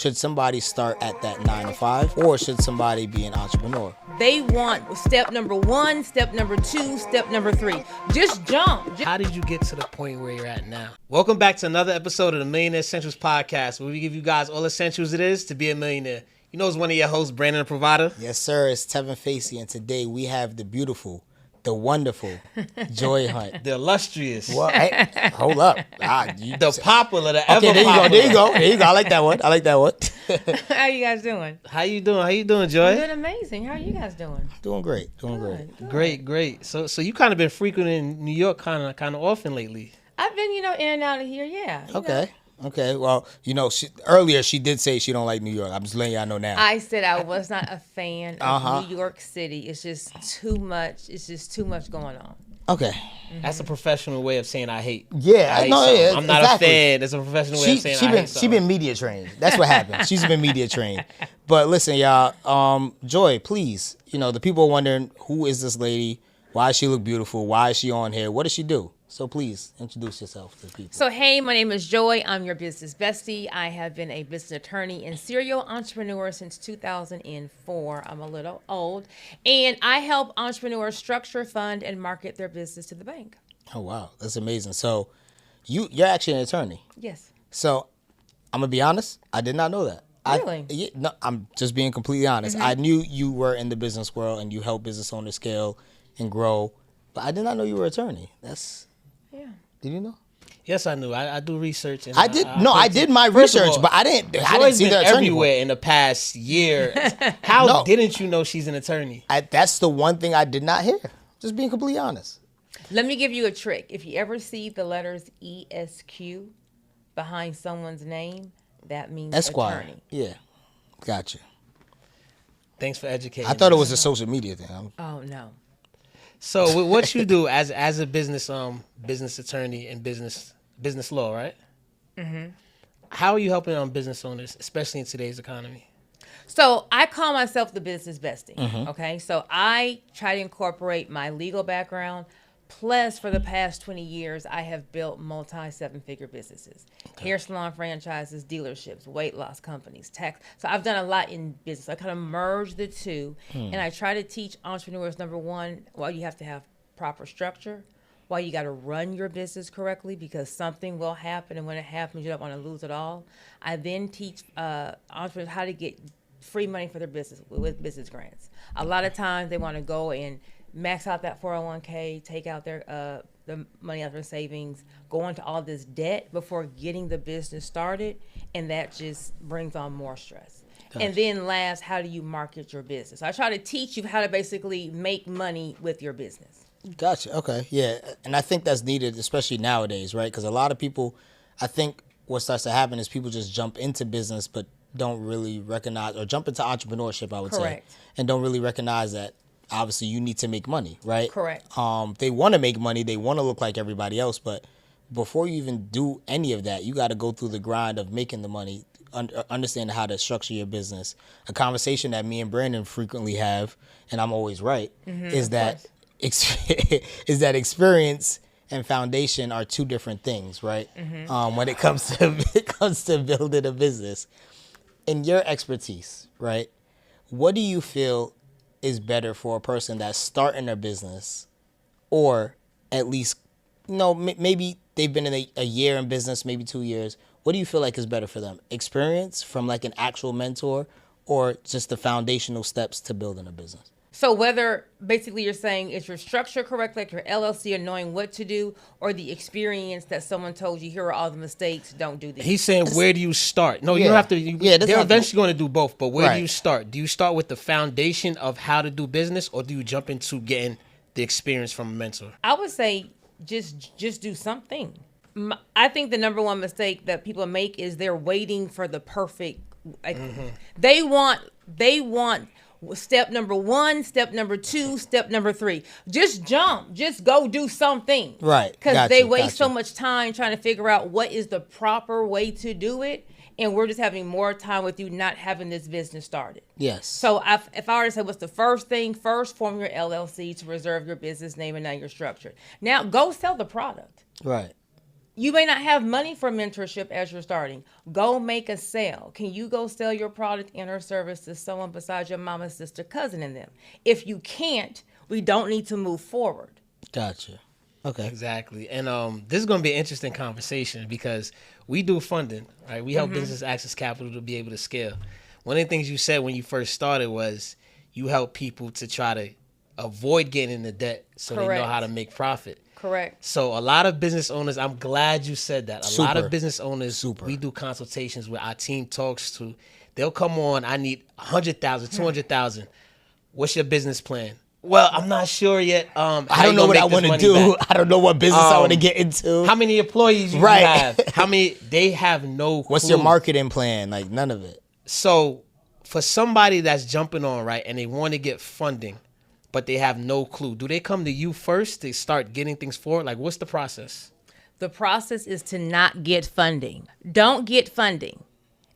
Should somebody start at that 9 to 5, or should somebody be an entrepreneur? They want step number 1, step number 2, step number 3. Just jump. How did you get to the point where you're at now? Welcome back to another episode of the Millionaire Essentials Podcast, where we give you guys all essentials it is to be a millionaire. You know, it's one of your hosts, Brandon the Provider. Yes, sir. It's Tevin Facey, and today we have the beautiful, the wonderful Joi Hunt. The illustrious. Well, hey, hold up. The popular, the ever okay, popular. There you go. I like that one. How you guys doing? How you doing, Joy? I'm doing amazing. How are you guys doing? Doing great. Good. Great. So you kind of been frequenting New York kind of often lately. I've been, in and out of here, yeah. Okay. Well, earlier she did say she don't like New York. I'm just letting y'all know now. I said I was not a fan of New York City. It's just too much. It's just too much going on. Okay. Mm-hmm. That's a professional way of saying I hate. Yeah, I hate yeah. I'm not a fan. That's a professional way of saying I hate. She been media trained. That's what happened. She's been media trained. But listen, y'all. Joi, please. The people are wondering, who is this lady? Why does she look beautiful? Why is she on here? What does she do? So please introduce yourself to people. So hey, my name is Joi. I'm your business bestie. I have been a business attorney and serial entrepreneur since 2004. I'm a little old. And I help entrepreneurs structure, fund, and market their business to the bank. Oh, wow. That's amazing. So you're actually an attorney. Yes. So I'm going to be honest. I did not know that. Really? I'm just being completely honest. Mm-hmm. I knew you were in the business world and you help business owners scale and grow. But I did not know you were an attorney. Yeah. Did you know? Yes, I knew. I do research. And I did my research, but I didn't see the attorney everywhere in the past year. How didn't you know she's an attorney? That's the one thing I did not hear. Just being completely honest. Let me give you a trick. If you ever see the letters ESQ behind someone's name, that means Esquire. attorney. Yeah. Gotcha. Thanks for educating. I thought it was a social media thing. Oh, no. So what you do as a business attorney in business law, right? Mm-hmm. How are you helping business owners, especially in today's economy? So I call myself the business bestie. Mm-hmm. Okay, so I try to incorporate my legal background. Plus, for the past 20 years, I have built multi-seven-figure businesses, hair salon franchises, dealerships, weight loss companies, tax. So I've done a lot in business. I kind of merge the two, and I try to teach entrepreneurs, number one, you have to have proper structure, you got to run your business correctly because something will happen, and when it happens, you don't want to lose it all. I then teach entrepreneurs how to get free money for their business with business grants. A lot of times, they want to go and max out that 401k, take out their the money out of their savings, go into all this debt before getting the business started, and that just brings on more stress. Gotcha. And then last, how do you market your business? So I try to teach you how to basically make money with your business. Gotcha. Okay. Yeah. And I think that's needed, especially nowadays, right? Because a lot of people, I think what starts to happen is people just jump into business but don't really recognize, or jump into entrepreneurship, I would Correct. say, and don't really recognize that obviously you need to make money, right? Correct. They want to make money. They want to look like everybody else. But before you even do any of that, you got to go through the grind of making the money, understand how to structure your business. A conversation that me and Brandon frequently have, and I'm always right, is that experience and foundation are two different things, right? When it comes to building a business. In your expertise, right, what do you feel is better for a person that's starting their business, or at least, maybe they've been in a year in business, maybe 2 years. What do you feel like is better for them? Experience from like an actual mentor, or just the foundational steps to building a business? So whether basically you're saying is your structure correct, like your LLC, or knowing what to do, or the experience that someone told you, here are all the mistakes, don't do this. He's saying, where do you start? No, you don't have to. They're eventually going to do both, but where do you start? Do you start with the foundation of how to do business, or do you jump into getting the experience from a mentor? I would say just do something. I think the number one mistake that people make is they're waiting for the perfect. They want step number 1, step number 2, step number 3. Just jump. Just go do something. Right. Because they waste so much time trying to figure out what is the proper way to do it. And we're just having more time with you not having this business started. Yes. So if I were to say what's the first thing, first form your LLC to reserve your business name and now you're structured. Now go sell the product. Right. You may not have money for mentorship as you're starting. Go make a sale. Can you go sell your product and or service to someone besides your mama, sister, cousin, and them? If you can't, we don't need to move forward. Gotcha. Okay. Exactly. And this is going to be an interesting conversation because we do funding, right? We help businesses access capital to be able to scale. One of the things you said when you first started was you help people to try to avoid getting into debt so they know how to make profit. Correct. So a lot of business owners, I'm glad you said that. A lot of business owners, Super. we do consultations where our team talks to. They'll come on, I need 100,000, 200,000. What's your business plan? Well, I'm not sure yet. I don't know what I want to do. I don't know what business I want to get into. How many employees you have? How many? They have no clue. What's your marketing plan? Like, none of it. So for somebody that's jumping on, right, and they want to get funding, but they have no clue, do they come to you first to start getting things forward? Like, what's the process? The process is to not get funding. Don't get funding.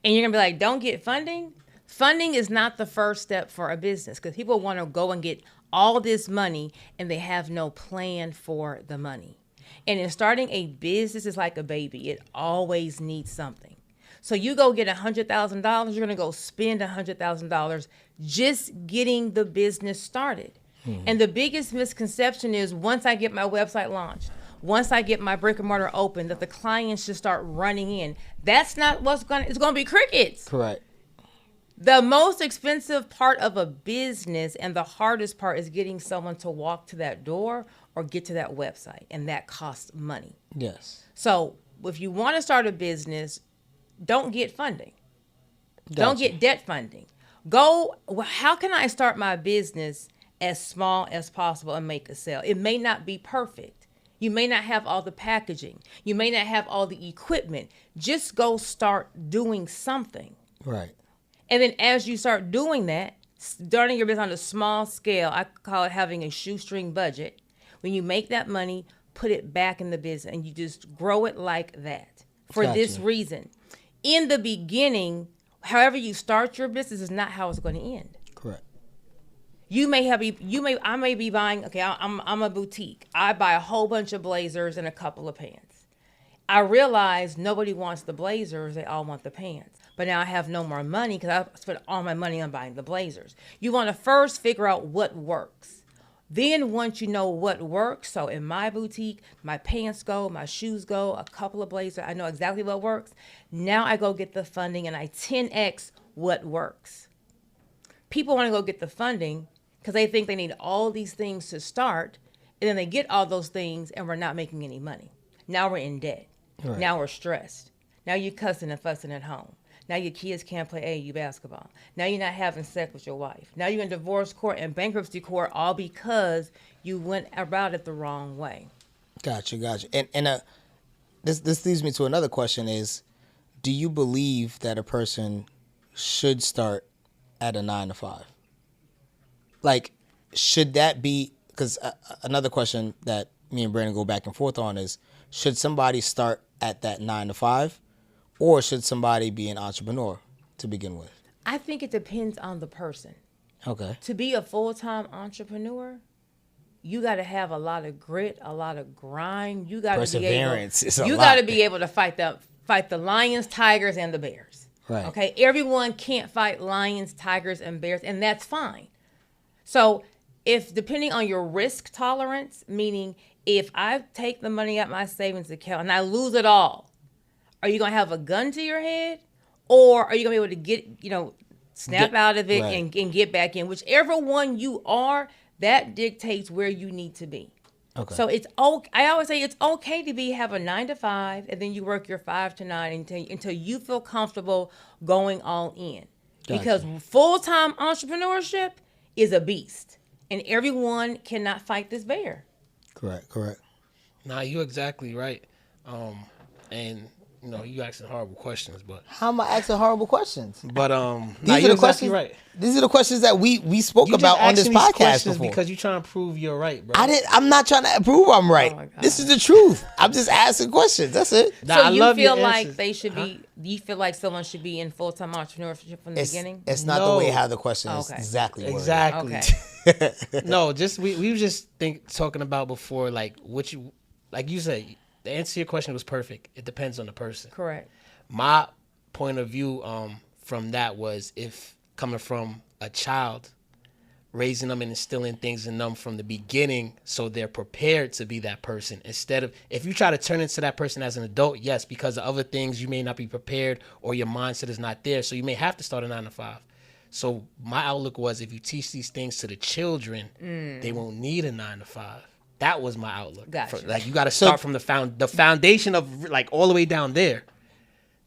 And you're going to be like, don't get funding? Funding is not the first step for a business because people want to go and get all this money and they have no plan for the money. And in starting a business, it's like a baby. It always needs something. So you go get $100,000, you're going to go spend $100,000 just getting the business started. And the biggest misconception is once I get my website launched, once I get my brick and mortar open, that the clients should start running in. That's not it's going to be crickets. Correct. The most expensive part of a business and the hardest part is getting someone to walk to that door or get to that website, and that costs money. Yes. So if you want to start a business, don't get funding. Gotcha. Don't get debt funding. Go, well, how can I start my business as small as possible and make a sale? It may not be perfect. You may not have all the packaging. You may not have all the equipment. Just go start doing something. Right. And then as you start doing that, starting your business on a small scale, I call it having a shoestring budget. When you make that money, put it back in the business and you just grow it like that. For this reason, in the beginning, however you start your business is not how it's going to end. Correct. I may be buying, okay, I'm a boutique. I buy a whole bunch of blazers and a couple of pants. I realize nobody wants the blazers, they all want the pants. But now I have no more money because I spent all my money on buying the blazers. You want to first figure out what works. Then once you know what works, so in my boutique, my pants go, my shoes go, a couple of blazers, I know exactly what works. Now I go get the funding and I 10X what works. People want to go get the funding because they think they need all these things to start, and then they get all those things and we're not making any money. Now we're in debt. Right. Now we're stressed. Now you're cussing and fussing at home. Now your kids can't play AAU basketball. Now you're not having sex with your wife. Now you're in divorce court and bankruptcy court, all because you went about it the wrong way. Gotcha. And this leads me to another question is, do you believe that a person should start at a 9-to-5? Like, should that be, because another question that me and Brandon go back and forth on is, should somebody start at that 9-to-5? Or should somebody be an entrepreneur to begin with? I think it depends on the person. Okay. To be a full-time entrepreneur, you got to have a lot of grit, a lot of grind. You got to perseverance. You got to be able to fight the lions, tigers, and the bears. Right. Okay. Everyone can't fight lions, tigers, and bears, and that's fine. So, if depending on your risk tolerance, meaning if I take the money out my savings account and I lose it all, are you going to have a gun to your head, or are you going to be able to get, snap out of it and get back in? Whichever one you are, that dictates where you need to be. Okay. So it's okay. I always say it's okay to have a 9-to-5, and then you work your 5 to 9 until you feel comfortable going all in. Gotcha. Because full-time entrepreneurship is a beast, and everyone cannot fight this bear. Correct. Nah, you're exactly right. And you asking horrible questions, but how am I asking horrible questions? But these are the questions. Right. These are the questions that we spoke about on this podcast before. Because you're trying to prove you're right, bro. I'm not trying to prove I'm right. Oh, this is the truth. I'm just asking questions. That's it. So you feel like they should be? You feel like someone should be in full-time entrepreneurship from the beginning? It's not the way how the question is exactly worded. Exactly. Okay. No, just we were just talking about before, like what you said. the answer to your question was perfect. It depends on the person. Correct. My point of view from that was, if coming from a child, raising them and instilling things in them from the beginning so they're prepared to be that person, instead of, if you try to turn into that person as an adult, yes, because of other things you may not be prepared or your mindset is not there, so you may have to start a 9 to 5. So my outlook was, if you teach these things to the children, they won't need a 9 to 5. That was my outlook. Gotcha. Like, you got to start from the foundation of, like, all the way down there.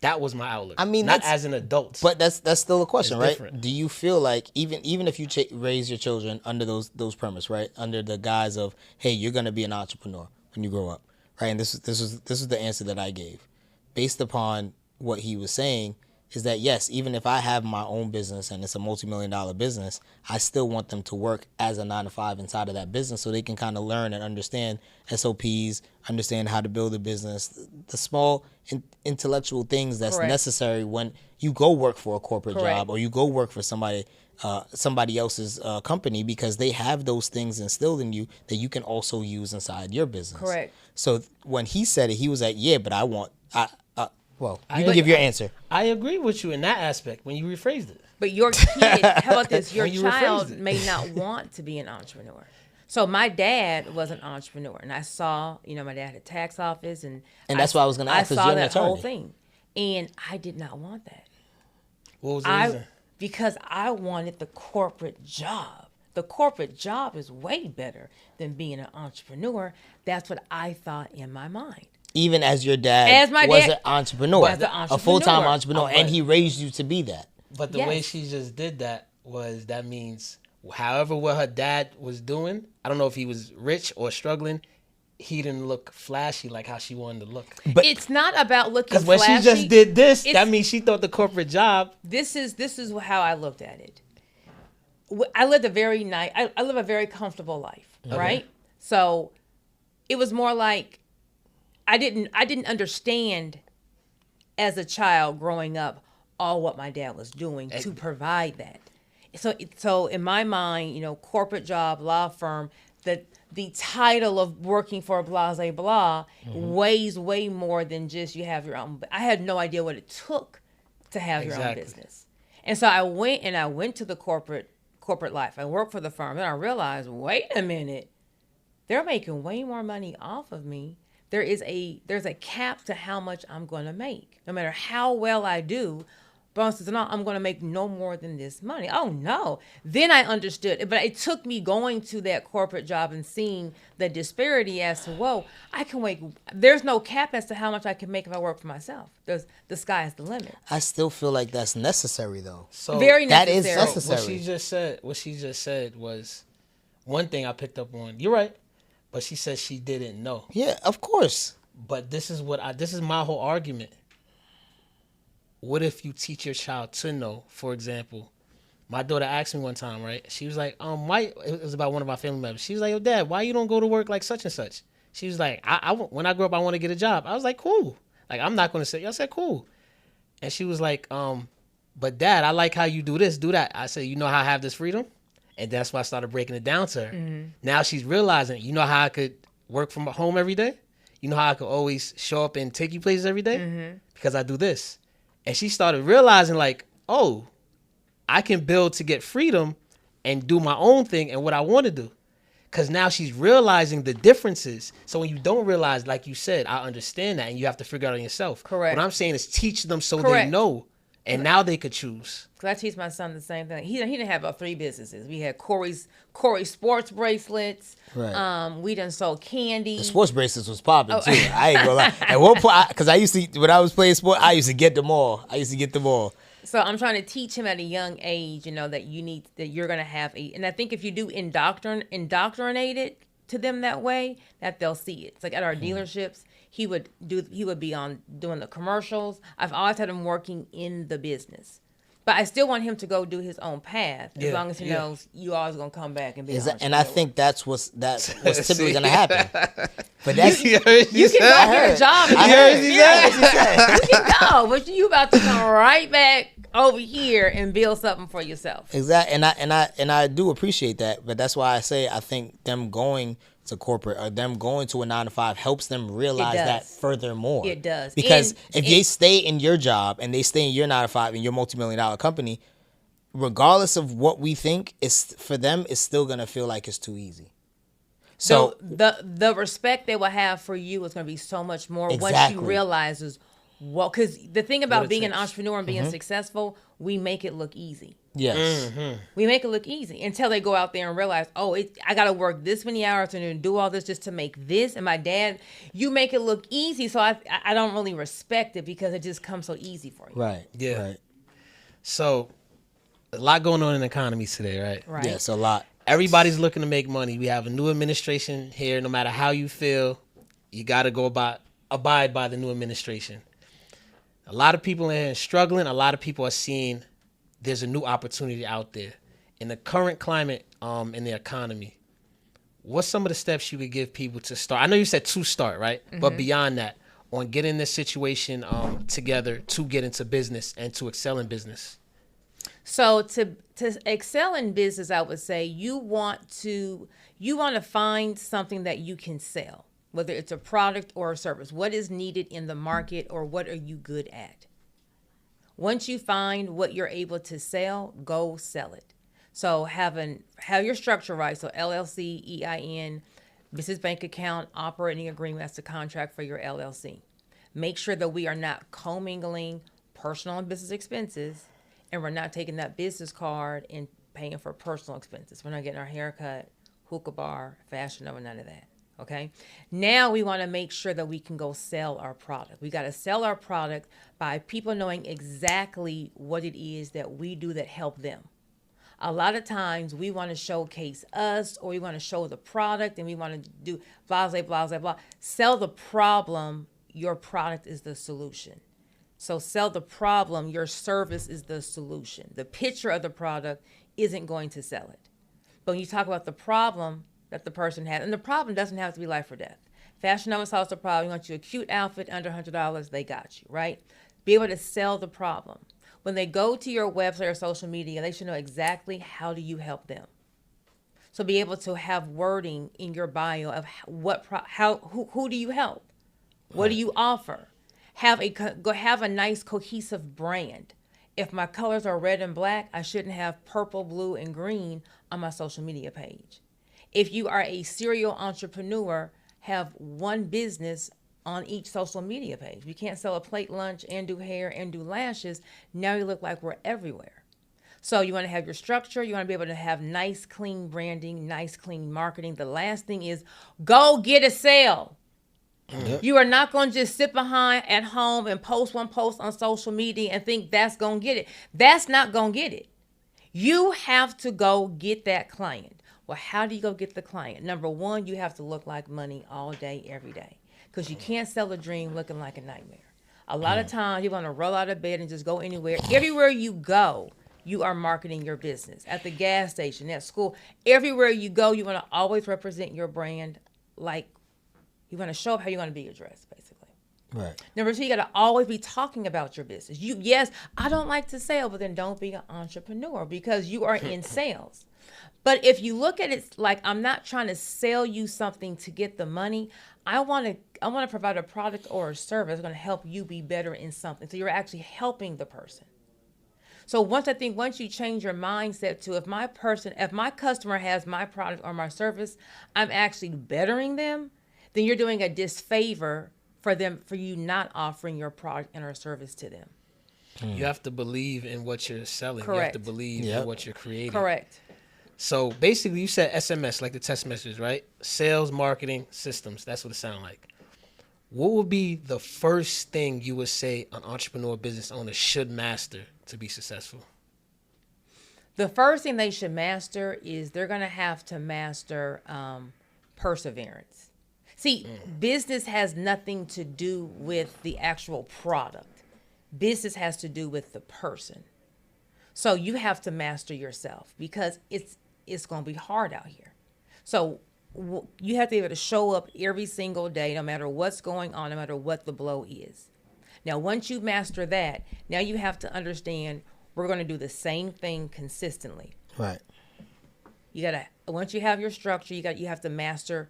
That was my outlook. I mean, not as an adult. But that's still a question, right? Different. Do you feel like even if you raise your children under those premise, right? Under the guise of, hey, you're gonna be an entrepreneur when you grow up, right? And this is the answer that I gave, based upon what he was saying, is that yes, even if I have my own business and it's a multi-million-dollar business, I still want them to work as a 9 to 5 inside of that business, so they can kind of learn and understand SOPs, understand how to build a business, the small intellectual things that's Correct. necessary when you go work for a corporate Correct. job or you go work for somebody else's company, because they have those things instilled in you that you can also use inside your business. Correct. So when he said it, he was like, yeah, but well, you can give your answer. I agree with you in that aspect when you rephrased it. But your kid, how about this? Your When you child rephrased it. may not want to be an entrepreneur. So my dad was an entrepreneur, and I saw, my dad had a tax office, and that's why I was going to ask, I 'cause saw you're an that whole attorney. thing, and I did not want that. What was the reason? Because I wanted the corporate job. The corporate job is way better than being an entrepreneur. That's what I thought in my mind. Even as your dad was an entrepreneur, a full-time entrepreneur, and he raised you to be that. But the way she just did that means however what her dad was doing, I don't know if he was rich or struggling, he didn't look flashy like how she wanted to look. But it's not about looking because when flashy. she just did this, that means she thought the corporate job. This is how I looked at it. I lived a very I live a very comfortable life, right? So it was more like I didn't understand as a child growing up all what my dad was doing to provide that. So in my mind, corporate job, law firm, the title of working for blah, blah, blah weighs way more than just you have your own. I had no idea what it took to have your own business. And so I went to the corporate life. I worked for the firm, and I realized, wait a minute, they're making way more money off of me. There's a cap to how much I'm going to make, no matter how well I do. Boss says, no, I'm going to make no more than this money. Oh, no. Then I understood. But it took me going to that corporate job and seeing the disparity as to, whoa, I can make, there's no cap as to how much I can make if I work for myself. The sky is the limit. I still feel like that's necessary, though. So very necessary. That is necessary. What she just said was one thing I picked up on. You're right. But she said she didn't know. Yeah, of course. But this is my whole argument. What if you teach your child to know? For example, my daughter asked me one time, right? She was like, why? It was about one of my family members. She was like, yo, Dad, why you don't go to work like such and such? She was like, when I grow up, I want to get a job. I was like, cool. Like, I'm not going to say, I said, cool. And she was like, but Dad, I like how you do this, do that. I said, you know how I have this freedom? And that's why I started breaking it down to her. Mm-hmm. Now she's realizing, you know how I could work from home every day? You know how I could always show up and take you places every day? Mm-hmm. Because I do this. And she started realizing, like, oh, I can build to get freedom and do my own thing and what I want to do. Because now she's realizing the differences. So when you don't realize, like you said, I understand that, and you have to figure it out on yourself. Correct. What I'm saying is teach them so they know, and now they could choose. Because I teach my son the same thing. He didn't have about 3 businesses. We had Corey sports bracelets. Right. We done sold candy. The sports bracelets was popping too. I ain't gonna lie. At one point, because I used to, when I was playing sport, I used to get them all. So I'm trying to teach him at a young age, that you're gonna have and I think if you do indoctrinate it to them that way, that they'll see it. It's like at our dealerships, he would be on doing the commercials. I've always had him working in the business. But I still want him to go do his own path as long as he knows you always gonna come back and be. And I think that's what's typically gonna happen. But that's you can go get a job. I heard you said. You can go, but you about to come right back over here and build something for yourself. Exactly, and I do appreciate that, but that's why I say I think them going to corporate or them going to a 9 to 5 helps them realize that furthermore. It does. Because if they stay in your job and they stay in your 9 to 5 in your multi-million-dollar company, regardless of what we think, it's for them, it's still gonna feel like it's too easy. So the respect they will have for you is going to be so much more once you realizes what. Because the thing about being an entrepreneur and being successful, we make it look easy. Yes, we make it look easy until they go out there and realize, oh, I got to work this many hours and do all this just to make this. And my dad, you make it look easy, so I don't really respect it because it just comes so easy for you. Right. Yeah. Right. So a lot going on in the economy today, right? Right. Yes, a lot. Everybody's looking to make money. We have a new administration here. No matter how you feel, you got to abide by the new administration. A lot of people are struggling. A lot of people are seeing there's a new opportunity out there. In the current climate in the economy, what's some of the steps you would give people to start? I know you said to start, right? Mm-hmm. But beyond that, on getting this situation together to get into business and to excel in business. So to excel in business, I would say you want to find something that you can sell, whether it's a product or a service. What is needed in the market, or what are you good at? Once you find what you're able to sell, go sell it. So have your structure right. So LLC, EIN, business bank account, operating agreement. That's the contract for your LLC. Make sure that we are not commingling personal and business expenses. And we're not taking that business card and paying for personal expenses. We're not getting our haircut, hookah bar, Fashion Nova, none of that. Okay? Now we want to make sure that we can go sell our product. We got to sell our product by people knowing exactly what it is that we do that help them. A lot of times we want to showcase us, or we want to show the product, and we want to do blah, blah, blah, blah. Sell the problem. Your product is the solution. So sell the problem, your service is the solution. The picture of the product isn't going to sell it. But when you talk about the problem that the person has, and the problem doesn't have to be life or death. Fashion Nova solves the problem. You want you a cute outfit under $100, they got you, right? Be able to sell the problem. When they go to your website or social media, they should know exactly how do you help them. So be able to have wording in your bio of who do you help? What do you offer? Have a nice cohesive brand. If my colors are red and black, I shouldn't have purple, blue, and green on my social media page. If you are a serial entrepreneur, have one business on each social media page. You can't sell a plate lunch and do hair and do lashes. Now you look like we're everywhere. So you want to have your structure. You want to be able to have nice, clean branding, nice, clean marketing. The last thing is go get a sale. Yep. You are not going to just sit behind at home and post one post on social media and think that's going to get it. That's not going to get it. You have to go get that client. Well, how do you go get the client? Number one, you have to look like money all day, every day, because you can't sell a dream looking like a nightmare. A lot of times you want to roll out of bed and just go anywhere. Everywhere you go, you are marketing your business. At the gas station, at school, everywhere you go, you want to always represent your brand like you want to show up how you want to be addressed, basically. Right. Number two, you got to always be talking about your business. Yes, I don't like to sell, but then don't be an entrepreneur because you are in sales. But if you look at it like I'm not trying to sell you something to get the money, I want to provide a product or a service that's going to help you be better in something. So you're actually helping the person. So once you change your mindset to if my customer has my product or my service, I'm actually bettering them, then you're doing a disfavor for you not offering your product and or service to them. You have to believe in what you're selling. Correct. You have to believe in what you're creating. Correct. So basically you said SMS, like the text messages, right? Sales, marketing, systems. That's what it sounds like. What would be the first thing you would say an entrepreneur business owner should master to be successful? The first thing they should master is they're going to have to master perseverance. See, business has nothing to do with the actual product. Business has to do with the person. So you have to master yourself because it's going to be hard out here. So you have to be able to show up every single day, no matter what's going on, no matter what the blow is. Now, once you master that, now you have to understand we're going to do the same thing consistently. Right. You gotta, once you have your structure, you have to master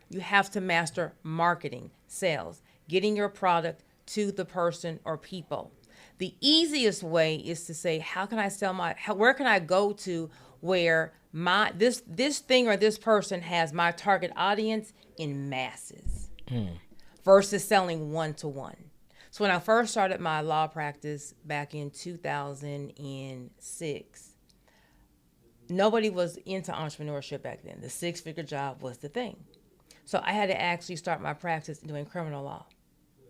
marketing, sales, getting your product to the person or people. The easiest way is to say, how can I sell where can I go to where this thing or this person has my target audience in masses versus selling one-to-one. So when I first started my law practice back in 2006, nobody was into entrepreneurship back then. The six-figure job was the thing. So I had to actually start my practice doing criminal law.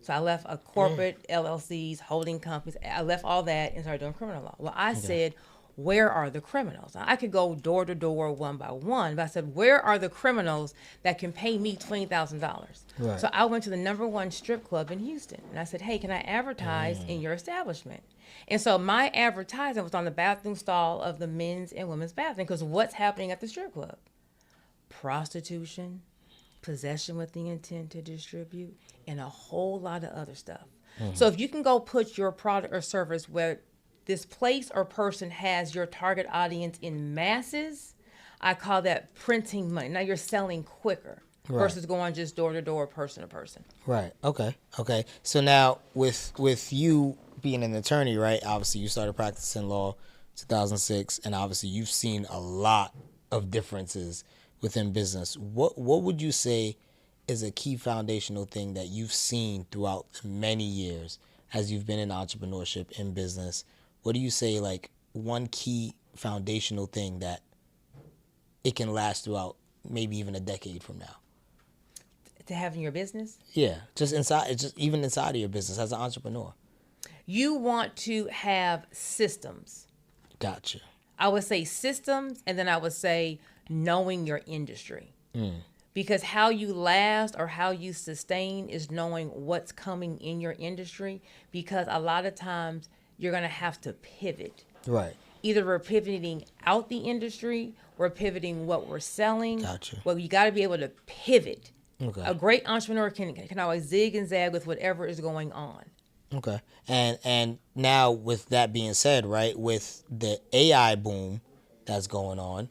So I left a corporate LLCs, holding companies. I left all that and started doing criminal law. Well, I said, where are the criminals? I could go door to door, one by one, but I said, where are the criminals that can pay me $20,000? Right. So I went to the #1 strip club in Houston, and I said, hey, can I advertise in your establishment? And so my advertising was on the bathroom stall of the men's and women's bathroom, because what's happening at the strip club? Prostitution, possession with the intent to distribute, and a whole lot of other stuff. So if you can go put your product or service where this place or person has your target audience in masses, I call that printing money. Now you're selling quicker versus going just door to door, person to person. Right. Okay. So now with you being an attorney, right? Obviously you started practicing law 2006, and obviously you've seen a lot of differences within business. What would you say is a key foundational thing that you've seen throughout many years as you've been in entrepreneurship, in business? What do you say, like, one key foundational thing that it can last throughout maybe even a decade from now? To have in your business? Yeah, just even inside of your business as an entrepreneur. You want to have systems. Gotcha. I would say systems, and then I would say knowing your industry. Because how you last or how you sustain is knowing what's coming in your industry, because a lot of times you're going to have to pivot. Right. Either we're pivoting out the industry, we're pivoting what we're selling. Gotcha. Well, you got to be able to pivot. Okay. A great entrepreneur can always zig and zag with whatever is going on. Okay. And now with that being said, right, with the AI boom that's going on,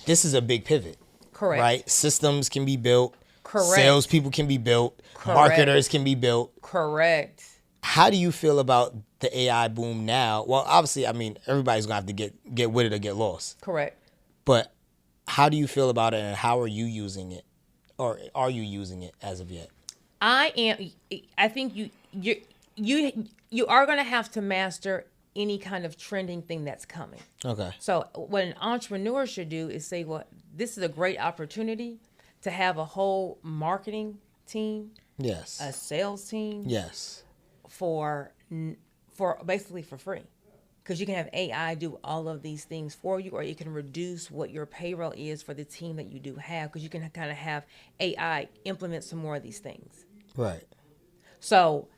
this is a big pivot. Correct. Right? Systems can be built. Correct. Salespeople can be built. Correct. Marketers can be built. Correct. How do you feel about the AI boom now? Well, obviously, I mean, everybody's going to have to get with it or get lost. Correct. But how do you feel about it, and how are you using it? Or are you using it as of yet? I think you are going to have to master any kind of trending thing that's coming. Okay. So what an entrepreneur should do is say, well, this is a great opportunity to have a whole marketing team, Yes. a sales team, Yes. for basically for free. Because you can have AI do all of these things for you, or you can reduce what your payroll is for the team that you do have, because you can kind of have AI implement some more of these things. Right. So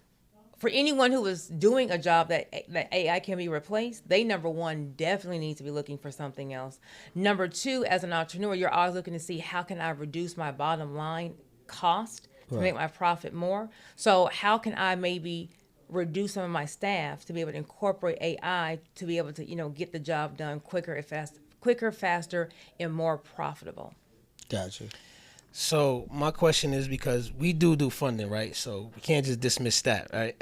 for anyone who is doing a job that AI can be replaced, they, #1, definitely need to be looking for something else. #2, as an entrepreneur, you're always looking to see, how can I reduce my bottom line cost to make my profit more? So how can I maybe reduce some of my staff to be able to incorporate AI to be able to, get the job done quicker, faster, and more profitable? Gotcha. So my question is, because we do funding, right? So we can't just dismiss that, right?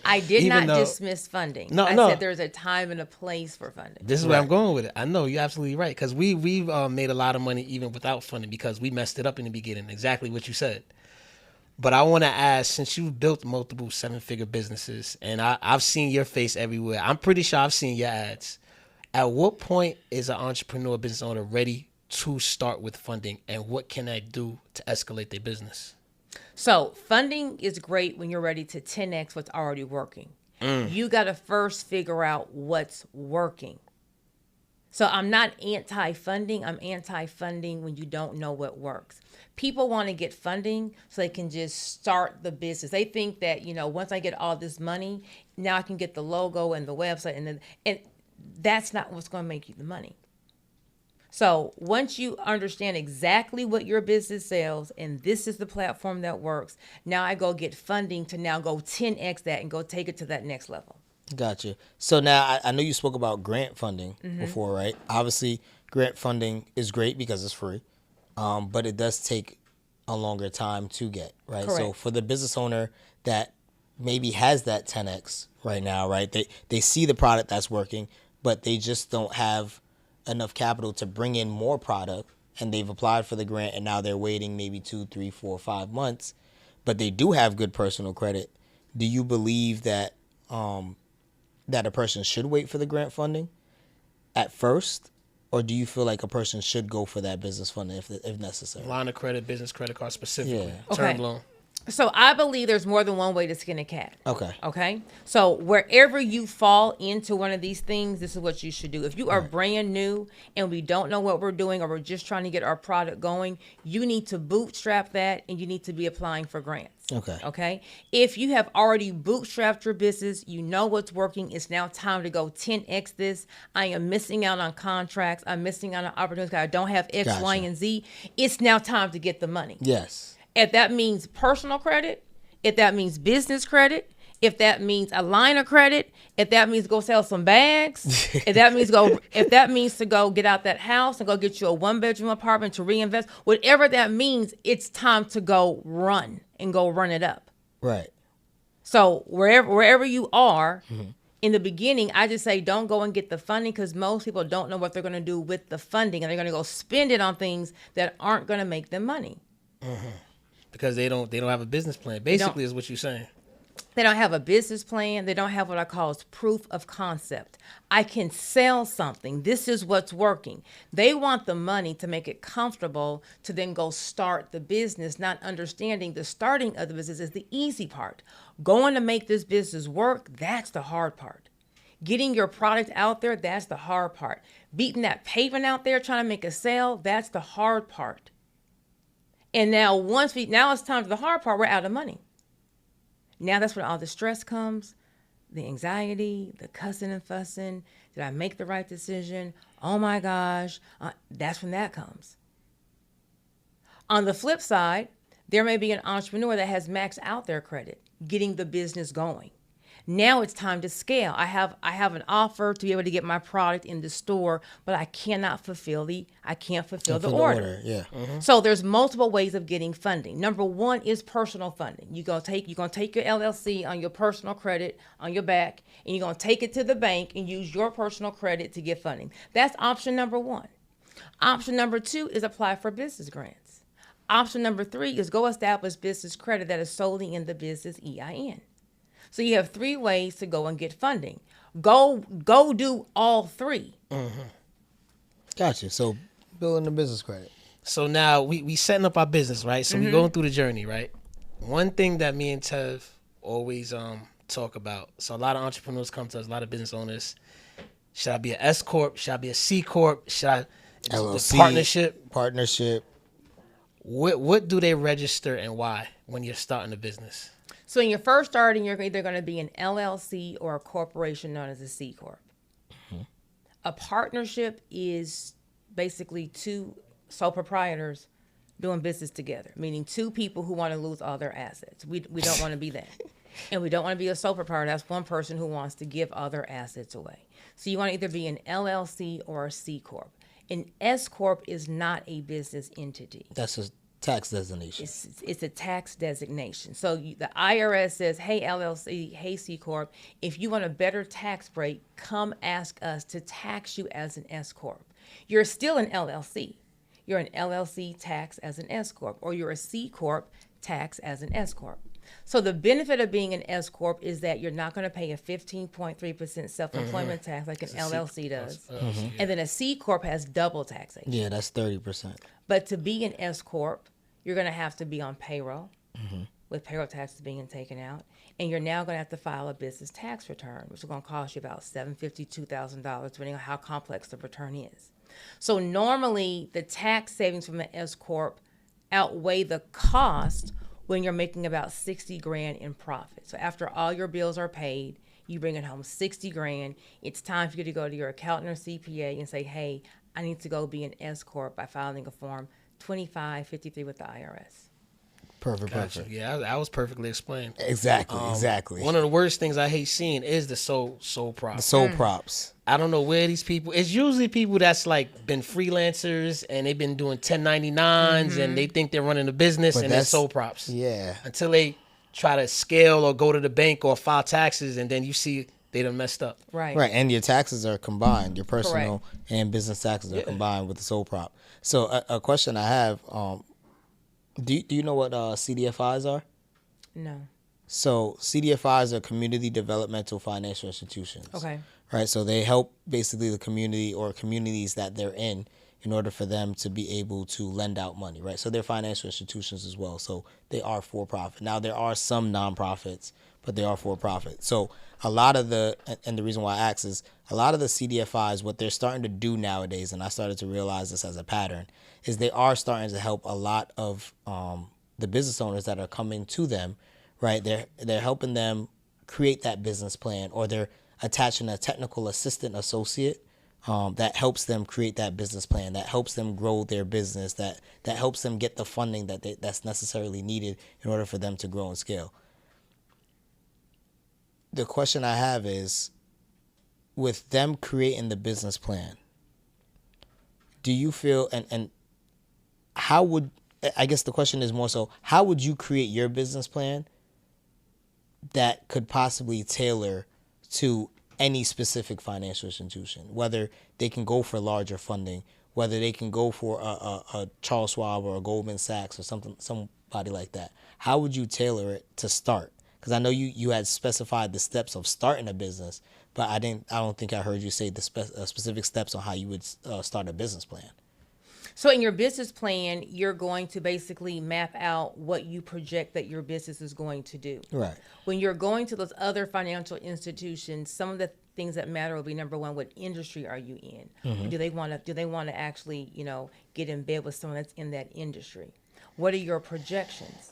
I did not dismiss funding. I said there's a time and a place for funding. This is where I'm going with it. I know you're absolutely right, because we've made a lot of money even without funding, because we messed it up in the beginning. Exactly what you said. But I want to ask, since you've built multiple 7-figure businesses, and I've seen your face everywhere, I'm pretty sure I've seen your ads. At what point is an entrepreneur, business owner ready to start with funding, and what can they do to escalate their business? So funding is great when you're ready to 10x what's already working. You got to first figure out what's working. So I'm not anti-funding. I'm anti-funding when you don't know what works. People want to get funding so they can just start the business. They think that, once I get all this money, now I can get the logo and the website, and that's not what's going to make you the money. So once you understand exactly what your business sells, and this is the platform that works, now I go get funding to now go 10x that and go take it to that next level. Gotcha. So now I know you spoke about grant funding before, right? Obviously, grant funding is great because it's free, but it does take a longer time to get, right? So Correct. for the business owner that maybe has that 10x right now, right? They see the product that's working, but they just don't have enough capital to bring in more product, and they've applied for the grant, and now they're waiting maybe 2, 3, 4, 5 months, but they do have good personal credit. Do you believe that that a person should wait for the grant funding at first, or do you feel like a person should go for that business funding if necessary? Line of credit, business credit card specifically, Yeah. term Okay. loan. So I believe there's more than one way to skin a cat. Okay. Okay. So wherever you fall into one of these things, this is what you should do. If you are brand new and we don't know what we're doing, or we're just trying to get our product going, you need to bootstrap that, and you need to be applying for grants. Okay. Okay. If you have already bootstrapped your business, you know what's working. It's now time to go 10x this. I am missing out on contracts. I'm missing out on opportunities. I don't have X, Gotcha. Y, and Z. It's now time to get the money. Yes. If that means personal credit, if that means business credit, if that means a line of credit, if that means go sell some bags, if that means to go get out that house and go get you a 1-bedroom apartment to reinvest, whatever that means, it's time to go run it up. Right. So wherever you are, in the beginning, I just say don't go and get the funding, because most people don't know what they're going to do with the funding, and they're going to go spend it on things that aren't going to make them money. Because they don't have a business plan. Basically, is what you're saying. They don't have a business plan. They don't have what I call as proof of concept. I can sell something. This is what's working. They want the money to make it comfortable to then go start the business, not understanding the starting of the business is the easy part. Going to make this business work, that's the hard part. Getting your product out there, that's the hard part. Beating that pavement out there, trying to make a sale, that's the hard part. And now now it's time for the hard part, we're out of money. Now that's when all the stress comes, the anxiety, the cussing and fussing. Did I make the right decision? Oh my gosh. That's when that comes. On the flip side, there may be an entrepreneur that has maxed out their credit, getting the business going. Now it's time to scale. I have an offer to be able to get my product in the store, but I cannot fulfill the order. Yeah. So there's multiple ways of getting funding. Number one is personal funding. You're gonna take your LLC on your personal credit on your back, and you're gonna take it to the bank and use your personal credit to get funding. That's option number one. Option number two is apply for business grants. Option number three is go establish business credit that is solely in the business EIN. So you have 3 ways to go and get funding. Go do all 3. Gotcha. So building the business credit. So now we setting up our business, right? So we going through the journey, right? One thing that me and Tev always talk about. So a lot of entrepreneurs come to us, a lot of business owners. Should I be an S-Corp? Should I be a C-Corp? Should I LLC, partnership? Partnership. What do they register and why when you're starting a business? So when you're first starting, you're either going to be an LLC or a corporation known as a C-Corp. A partnership is basically 2 sole proprietors doing business together, meaning 2 people who want to lose all their assets. We don't want to be that. And we don't want to be a sole proprietor. That's one person who wants to give all their assets away. So you want to either be an LLC or a C-Corp. An S-Corp is not a business entity. That's a tax designation. It's a tax designation. So the IRS says, hey, LLC, hey, C-Corp, if you want a better tax break, come ask us to tax you as an S-Corp. You're still an LLC. You're an LLC tax as an S-Corp, or you're a C-Corp tax as an S-Corp. So the benefit of being an S-Corp is that you're not going to pay a 15.3% self-employment tax like an LLC does. And then a C-Corp has double taxation. Yeah, that's 30%. But to be an S-Corp, you're going to have to be on payroll with payroll taxes being taken out. And you're now going to have to file a business tax return, which is going to cost you about $750,000, $2,000, depending on how complex the return is. So normally the tax savings from an S-Corp outweigh the cost when you're making about $60,000 in profit. So after all your bills are paid, you bring it home $60,000. It's time for you to go to your accountant or CPA and say, hey, I need to go be an S-Corp by filing a form 2553 with the IRS. Perfect. Gotcha. Perfect. Yeah, that was perfectly explained. Exactly. One of the worst things I hate seeing is the soul prop. The sole props. I don't know where these people. It's usually people that's like been freelancers and they've been doing 1099s and they think they're running a business But and they're that's- soul props. Yeah. Until they try to scale or go to the bank or file taxes, and then you see they done messed up. Right. Right, and your taxes are combined. Your personal and business taxes are combined with the sole prop. So a question I have, do you know what CDFIs are? No. So CDFIs are community developmental financial institutions. Okay. Right, so they help basically the community or communities that they're in order for them to be able to lend out money, right? So they're financial institutions as well. So they are for profit. Now there are some nonprofits, but they are for profit. So a lot of and the reason why I ask is a lot of the CDFIs, what they're starting to do nowadays, and I started to realize this as a pattern, is they are starting to help a lot of the business owners that are coming to them, right? They're helping them create that business plan, or they're attaching a technical assistant associate that helps them create that business plan, that helps them grow their business, that helps them get the funding that's necessarily needed in order for them to grow and scale. The question I have is, with them creating the business plan, do you feel, and how would, I guess the question is more so, how would you create your business plan that could possibly tailor to any specific financial institution, whether they can go for larger funding, whether they can go for a Charles Schwab or a Goldman Sachs or somebody like that? How would you tailor it to start? Because I know you had specified the steps of starting a business, but I don't think I heard you say the specific steps on how you would start a business plan. So in your business plan, you're going to basically map out what you project that your business is going to do. Right. When you're going to those other financial institutions, some of the things that matter will be, number one, what industry are you in? Mm-hmm. Do they want to actually, get in bed with someone that's in that industry? What are your projections?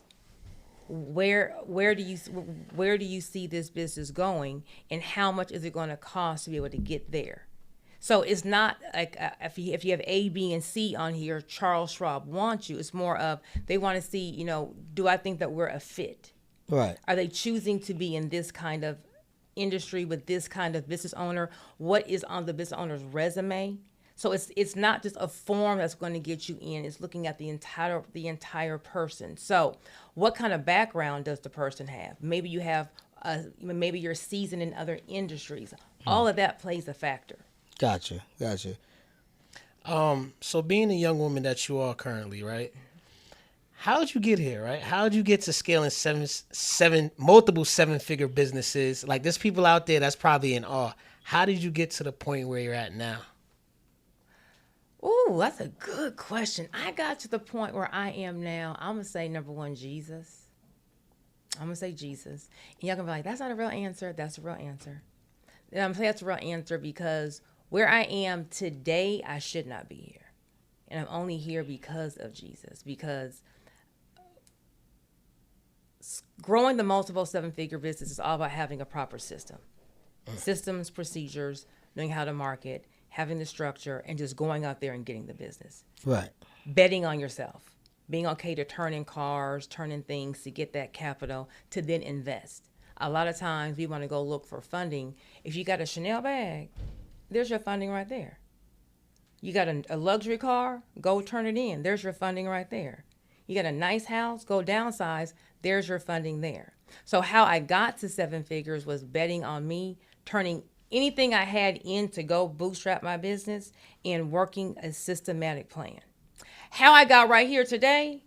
Where do you see this business going, and how much is it going to cost to be able to get there? So it's not like if you have A, B, and C on here, Charles Schwab wants you. It's more of they want to see, do I think that we're a fit? Right. Are they choosing to be in this kind of industry with this kind of business owner? What is on the business owner's resume? So it's not just a form that's going to get you in. It's looking at the entire person. So what kind of background does the person have? Maybe you have maybe you're seasoned in other industries. All of that plays a factor. Gotcha. So being the young woman that you are currently, right? How did you get here, right? How did you get to scaling multiple seven-figure businesses? Like, there's people out there that's probably in awe. How did you get to the point where you're at now? Ooh, that's a good question. I got to the point where I am now. I'm going to say, number one, Jesus. I'm going to say Jesus. And y'all going to be like, that's not a real answer. That's a real answer. And I'm going to say that's a real answer because where I am today, I should not be here. And I'm only here because of Jesus. Because growing the multiple seven-figure business is all about having a proper system. Systems, procedures, knowing how to market, having the structure, and just going out there and getting the business. Right. Betting on yourself. Being okay to turn in cars, turn in things to get that capital to then invest. A lot of times we want to go look for funding. If you got a Chanel bag, there's your funding right there. You got a luxury car, go turn it in. There's your funding right there. You got a nice house, go downsize. There's your funding there. So how I got to seven figures was betting on me, turning anything I had in to go bootstrap my business and working a systematic plan. How I got right here today,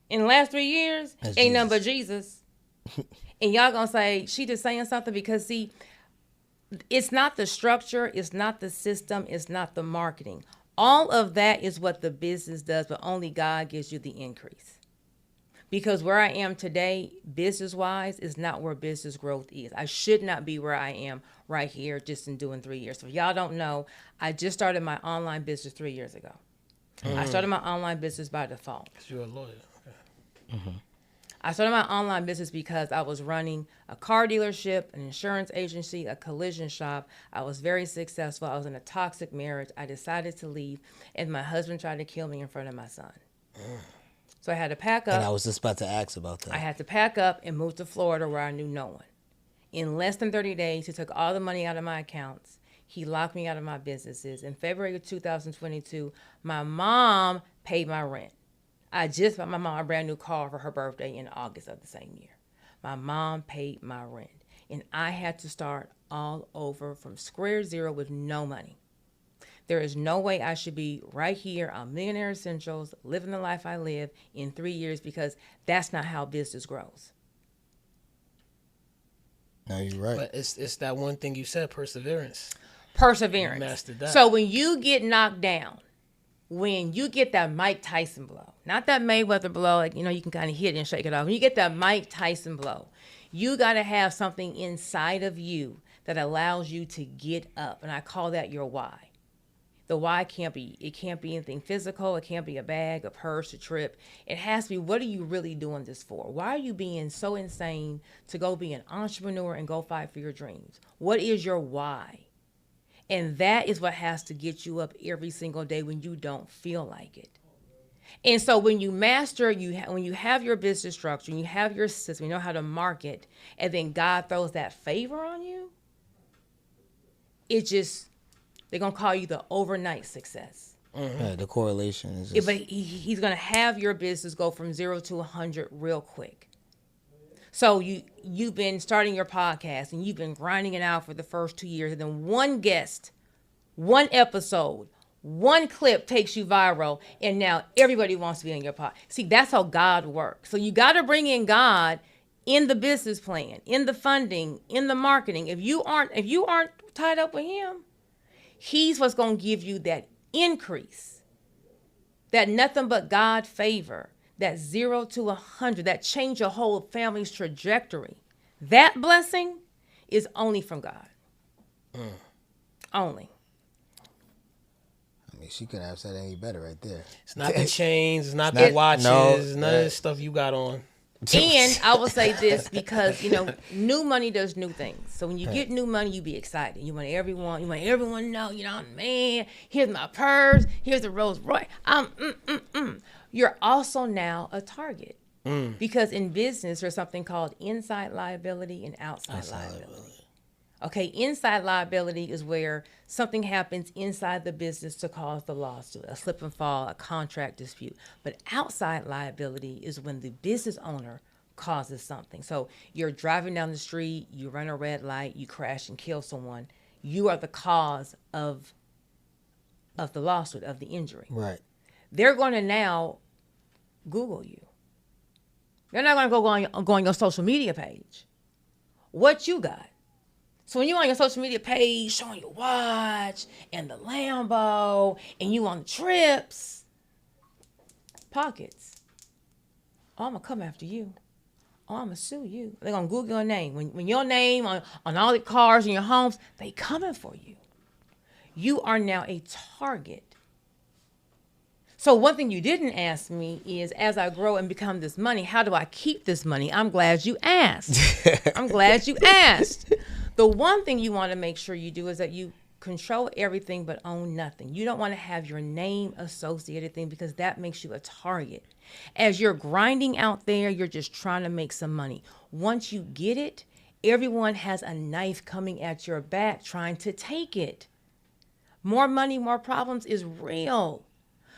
in the last 3 years, ain't nothing but Jesus. And y'all gonna say, she just saying something because, see, it's not the structure, it's not the system, it's not the marketing. All of that is what the business does, but only God gives you the increase. Because where I am today, business-wise, is not where business growth is. I should not be where I am right here just in doing 3 years. So if y'all don't know, I just started my online business 3 years ago. I started my online business by default. Because you're a lawyer. Okay. Mm-hmm. I started my online business because I was running a car dealership, an insurance agency, a collision shop. I was very successful. I was in a toxic marriage. I decided to leave, and my husband tried to kill me in front of my son. So I had to pack And I up. was just about to ask about that. I had to pack up and move to Florida where I knew no one. In less than 30 days, he took all the money out of my accounts. He locked me out of my businesses. In February of 2022, my mom paid my rent. I just bought my mom a brand new car for her birthday in August of the same year. My mom paid my rent. And I had to start all over from square zero with no money. There is no way I should be right here on Millionaire Essentials, living the life I live in 3 years, because that's not how business grows. No, you're right. But it's that one thing you said, perseverance. Perseverance. You mastered that. So when you get knocked down, when you get that Mike Tyson blow, not that Mayweather blow, like, you can kind of hit it and shake it off. When you get that Mike Tyson blow, you got to have something inside of you that allows you to get up. And I call that your why. The why can't be anything physical. It can't be a bag, a purse, a trip. It has to be, what are you really doing this for? Why are you being so insane to go be an entrepreneur and go fight for your dreams? What is your why? And that is what has to get you up every single day when you don't feel like it. And so when you master, when you have your business structure, and you have your system, you know how to market, and then God throws that favor on you, they're going to call you the overnight success. Mm-hmm. Yeah, the correlation is just... But he's going to have your business go from 0 to 100 real quick. So you've been starting your podcast, and you've been grinding it out for the first 2 years, and then one guest, one episode, one clip takes you viral, and now everybody wants to be in your podcast. See, that's how God works. So you got to bring in God in the business plan, in the funding, in the marketing. If you aren't tied up with him, he's what's going to give you that increase, that nothing but God favor, that 0 to 100, that change your whole family's trajectory. That blessing is only from God. Only. I mean, she couldn't have said any better right there. It's not the chains, it's not the watches, none of the stuff you got on. And I will say this, because new money does new things. So when you get new money, you be excited. You want everyone to know, man, here's my purse, here's the Rolls Royce. You're also now a target. Because in business, there's something called inside liability and outside liability. Okay, inside liability is where something happens inside the business to cause the lawsuit, a slip and fall, a contract dispute. But outside liability is when the business owner causes something. So you're driving down the street, you run a red light, you crash and kill someone. You are the cause of the lawsuit, of the injury. Right. They're going to now Google you. They're not going to go on your social media page. What you got? So when you're on your social media page showing your watch and the Lambo and you on the trips, pockets. Oh, I'm going to come after you. Oh, I'm going to sue you. They're going to Google your name. When your name on all the cars in your homes, they coming for you. You are now a target. So one thing you didn't ask me is, as I grow and become this money, how do I keep this money? I'm glad you asked. The one thing you want to make sure you do is that you control everything but own nothing. You don't want to have your name associated thing, because that makes you a target. As you're grinding out there, you're just trying to make some money. Once you get it, everyone has a knife coming at your back trying to take it. More money, more problems is real.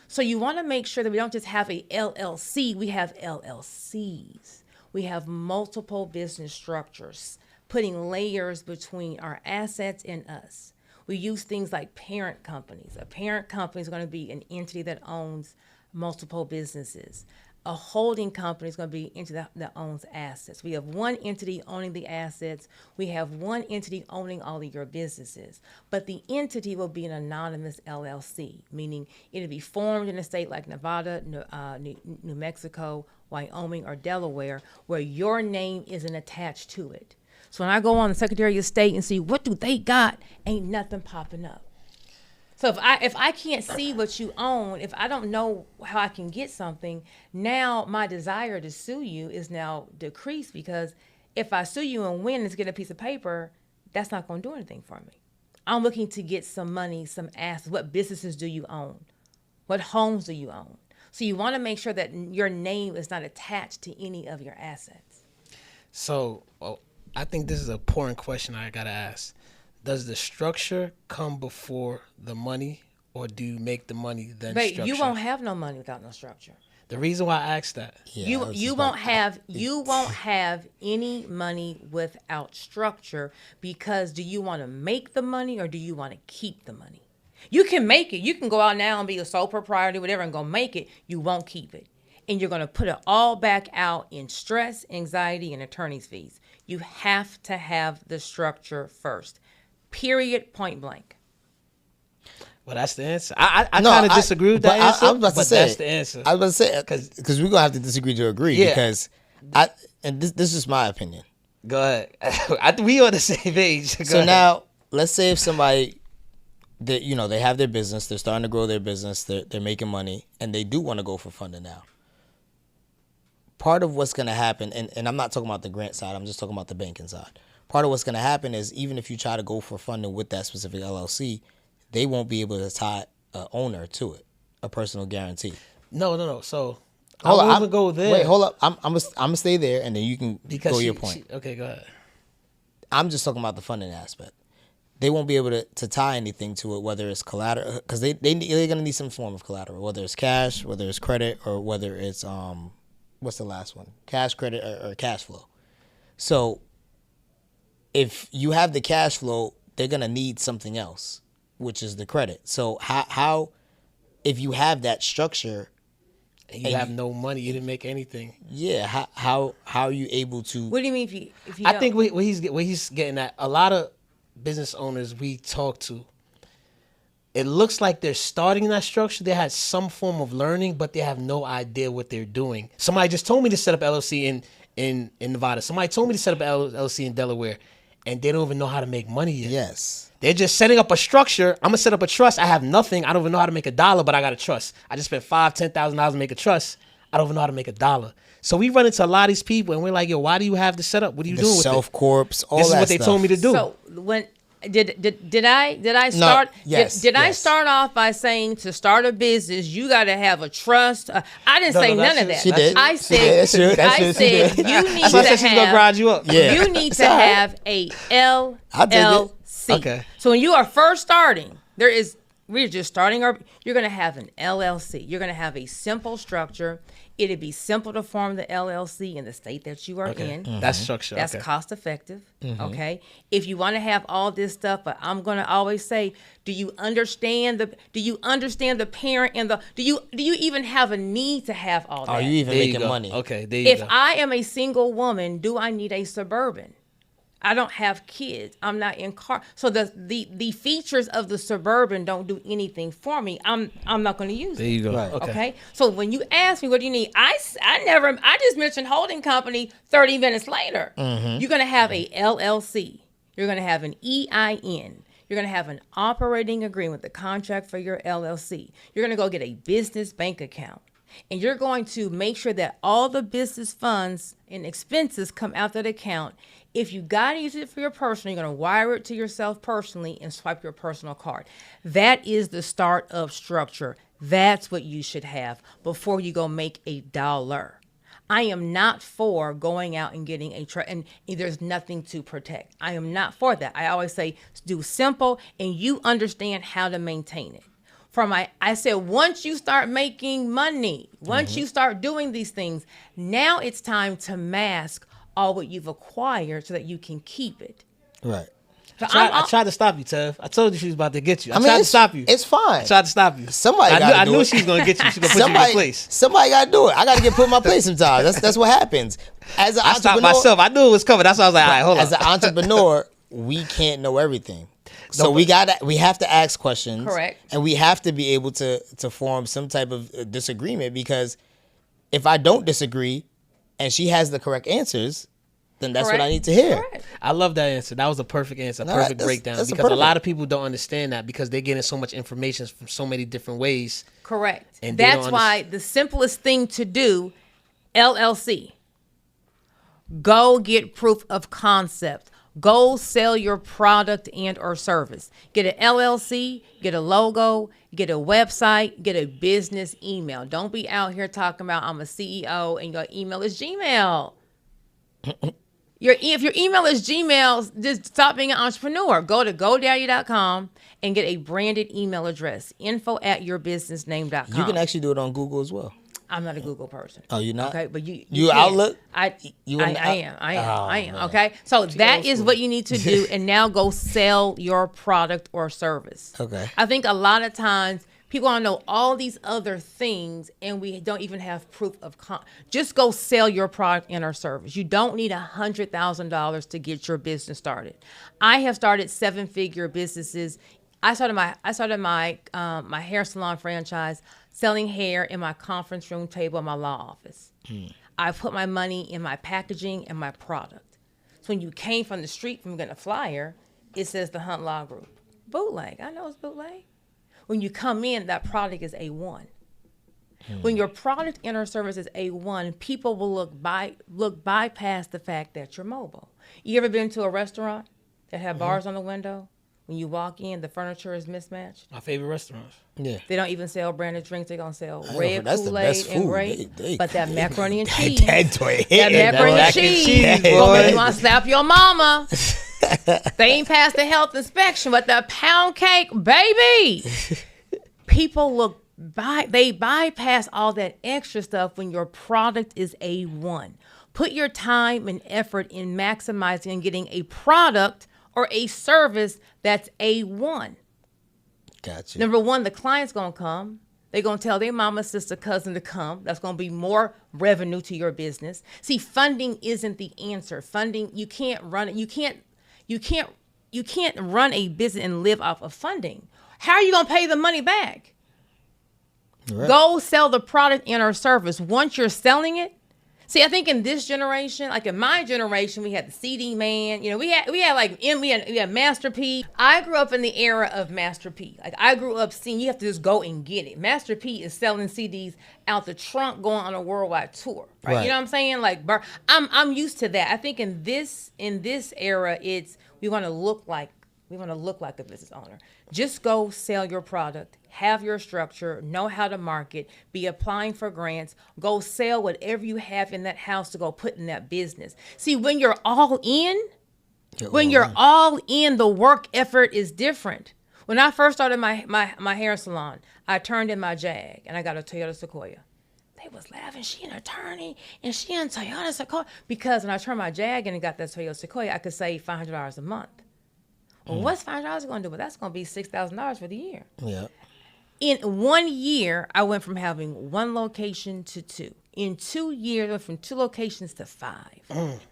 So you want to make sure that we don't just have a LLC, we have LLCs. We have multiple business structures, putting layers between our assets and us. We use things like parent companies. A parent company is going to be an entity that owns multiple businesses. A holding company is going to be an entity that owns assets. We have one entity owning the assets. We have one entity owning all of your businesses. But the entity will be an anonymous LLC, meaning it'll be formed in a state like Nevada, New Mexico, Wyoming, or Delaware, where your name isn't attached to it. So when I go on the Secretary of State and see what do they got, ain't nothing popping up. So if I can't see what you own, if I don't know how I can get something, now my desire to sue you is now decreased, because if I sue you and win and get a piece of paper, that's not going to do anything for me. I'm looking to get some money, some assets. What businesses do you own? What homes do you own? So you want to make sure that your name is not attached to any of your assets. So I think this is an important question I got to ask. Does the structure come before the money, or do you make the money then But structure? you won't have no money without no structure. The reason why I asked that. Yeah, You won't have any money without structure, because do you want to make the money or do you want to keep the money? You can make it. You can go out now and be a sole proprietor, whatever, and go make it. You won't keep it. And you're going to put it all back out in stress, anxiety, and attorney's fees. You have to have the structure first. Period, point blank. Well, that's the answer. I kind of disagree with that answer, I was about to say, that's the answer. I was about to say, because we're going to have to disagree to agree. Yeah. Because, this is my opinion. Go ahead. We on the same page. Go So ahead. now, let's say if somebody, they have their business, they're starting to grow their business, they're making money, and they do want to go for funding now. Part of what's going to happen, and I'm not talking about the grant side, I'm just talking about the banking side. Part of what's going to happen is, even if you try to go for funding with that specific LLC, they won't be able to tie an owner to it, a personal guarantee. No. So I Hold won't up, even go there. Wait, hold up. I'm gonna stay there, and then you can go your point. Okay, go ahead. I'm just talking about the funding aspect. They won't be able to tie anything to it, whether it's collateral, because they're gonna need some form of collateral, whether it's cash, whether it's credit, or whether it's what's the last one? Cash, credit, or cash flow. So if you have the cash flow, they're gonna need something else, which is the credit. So how if you have that structure, And you have no money, you didn't make anything. yeah, how are you able to? What do you mean if you I don't? think what he's getting at, a lot of business owners we talk to, it looks like they're starting that structure. They had some form of learning, but they have no idea what they're doing. Somebody just told me to set up LLC in Nevada. Somebody told me to set up LLC in Delaware, and they don't even know how to make money yet. Yes. They're just setting up a structure. I'm gonna set up a trust. I have nothing. I don't even know how to make $1, but I got a trust. I just spent $5,000-$10,000 to make a trust. I don't even know how to make $1. So we run into a lot of these people, and we're like, yo, why do you have this set up? What are you doing with it? Self-corps, all This is that what they stuff. told me to do. So when did I start? yes, Did I yes. start off by saying to start a business you got to have a trust? I didn't say none of that. She did. I She did. said That's true. That's I true. She said did. you need That's why I to said she's gonna have. grind you up. Yeah. You need It's to all right. have a I'll take it. LLC. Okay. So when you are first starting, we're just starting you're going to have an LLC. You're going to have a simple structure. It'd be simple to form the LLC in the state that you are in. That's structure. That's okay. cost effective. Okay. If you want to have all this stuff, but I'm going to always say, do you understand the parent and do you even have a need to have all that? Are you even There you making go. money? Okay, there you If go. I am a single woman, do I need a Suburban? I don't have kids. I'm not in car. So the features of the Suburban don't do anything for me. I'm not going to use There it. you go. Right. Okay. So when you ask me, what do you need? I just mentioned holding company 30 minutes later. You're going to have a LLC. You're going to have an EIN. You're going to have an operating agreement, the contract for your LLC. You're going to go get a business bank account. And you're going to make sure that all the business funds and expenses come out that account. If you got to use it for your personal, you're going to wire it to yourself personally and swipe your personal card. That is the start of structure. That's what you should have before you go make $1. I am not for going out and getting and there's nothing to protect. I am not for that. I always say do simple and you understand how to maintain it. I said, once you start making money, once you start doing these things, now it's time to mask all what you've acquired so that you can keep it. Right. So I tried to stop you, Tev. I told you she was about to get you. I mean, tried to it's- stop you. it's fine. I tried to stop you. Somebody I gotta do knew it. she was going to get you. She was going to put you in your place. Somebody got to do it. I got to get put in my place sometimes. That's what happens. As an I stopped entrepreneur, myself. I knew it was coming. That's why I was like, all right, hold on. as an entrepreneur, we can't know everything. So we have to ask questions. Correct. And we have to be able to form some type of disagreement, because if I don't disagree and she has the correct answers, then that's what I need to hear. Correct. I love that answer. That was a perfect answer, No, perfect that's- breakdown. that's Because a lot perfect. of people don't understand that because they're getting so much information from so many different ways. Correct. And they That's don't why the simplest thing to do, LLC. Go get proof of concept. Go sell your product and or service. Get an LLC, get a logo, get a website, get a business email. Don't be out here talking about I'm a CEO and your email is Gmail. If your email is Gmail, just stop being an entrepreneur. Go to GoDaddy.com and get a branded email address, info@yourbusinessname.com. You can actually do it on Google as well. I'm not a Google person. Oh, you're not? Okay, but you You can. Outlook? I am. Man. Okay, so that is what you need to do, and now go sell your product or service. Okay. I think a lot of times people want to know all these other things, and we don't even have proof of. Just go sell your product and or service. You don't need $100,000 to get your business started. I have started 7-figure businesses. I started my my hair salon franchise selling hair in my conference room table in my law office. I put my money in my packaging and my product. So when you came from the street from getting a flyer, it says the Hunt Law Group. Bootleg. I know it's bootleg. When you come in, that product is A1. When your product and or service is A1, people will look bypass the fact that you're mobile. You ever been to a restaurant that have bars on the window? When you walk in, the furniture is mismatched. My favorite restaurants. Yeah. They don't even sell branded drinks. They're going to sell Red red Kool-Aid and grape. But that macaroni and cheese. That macaroni and cheese. Gonna make you want to slap your mama. They ain't passed the health inspection, but the pound cake, baby. People they bypass all that extra stuff when your product is A1. Put your time and effort in maximizing and getting a product or a service that's A1. Gotcha. Number one, the client's going to come. They're going to tell their mama, sister, cousin to come. That's going to be more revenue to your business. See, funding isn't the answer. Funding, you can't run it. You can't run a business and live off of funding. How are you going to pay the money back? Right. Go sell the product and or service. Once you're selling it, see, I think in this generation, like in my generation, we had the CD man. You know, we had Master P. I grew up in the era of Master P. Like I grew up seeing you have to just go and get it. Master P is selling CDs out the trunk, going on a worldwide tour. Right? You know what I'm saying? Like I'm used to that. I think in this era, we want to look like a business owner. Just go sell your product, have your structure, know how to market, be applying for grants, go sell whatever you have in that house to go put in that business. See, when you're all in, the work effort is different. When I first started my hair salon, I turned in my Jag and I got a Toyota Sequoia. They was laughing, she an attorney and she in Toyota Sequoia. Because when I turned my Jag in and got that Toyota Sequoia, I could save $500 a month. Well, what's $500 going to do? Well, that's going to be $6,000 for the year. Yeah. In 1 year, I went from having 1 location to 2. In 2 years, I went from 2 locations to 5.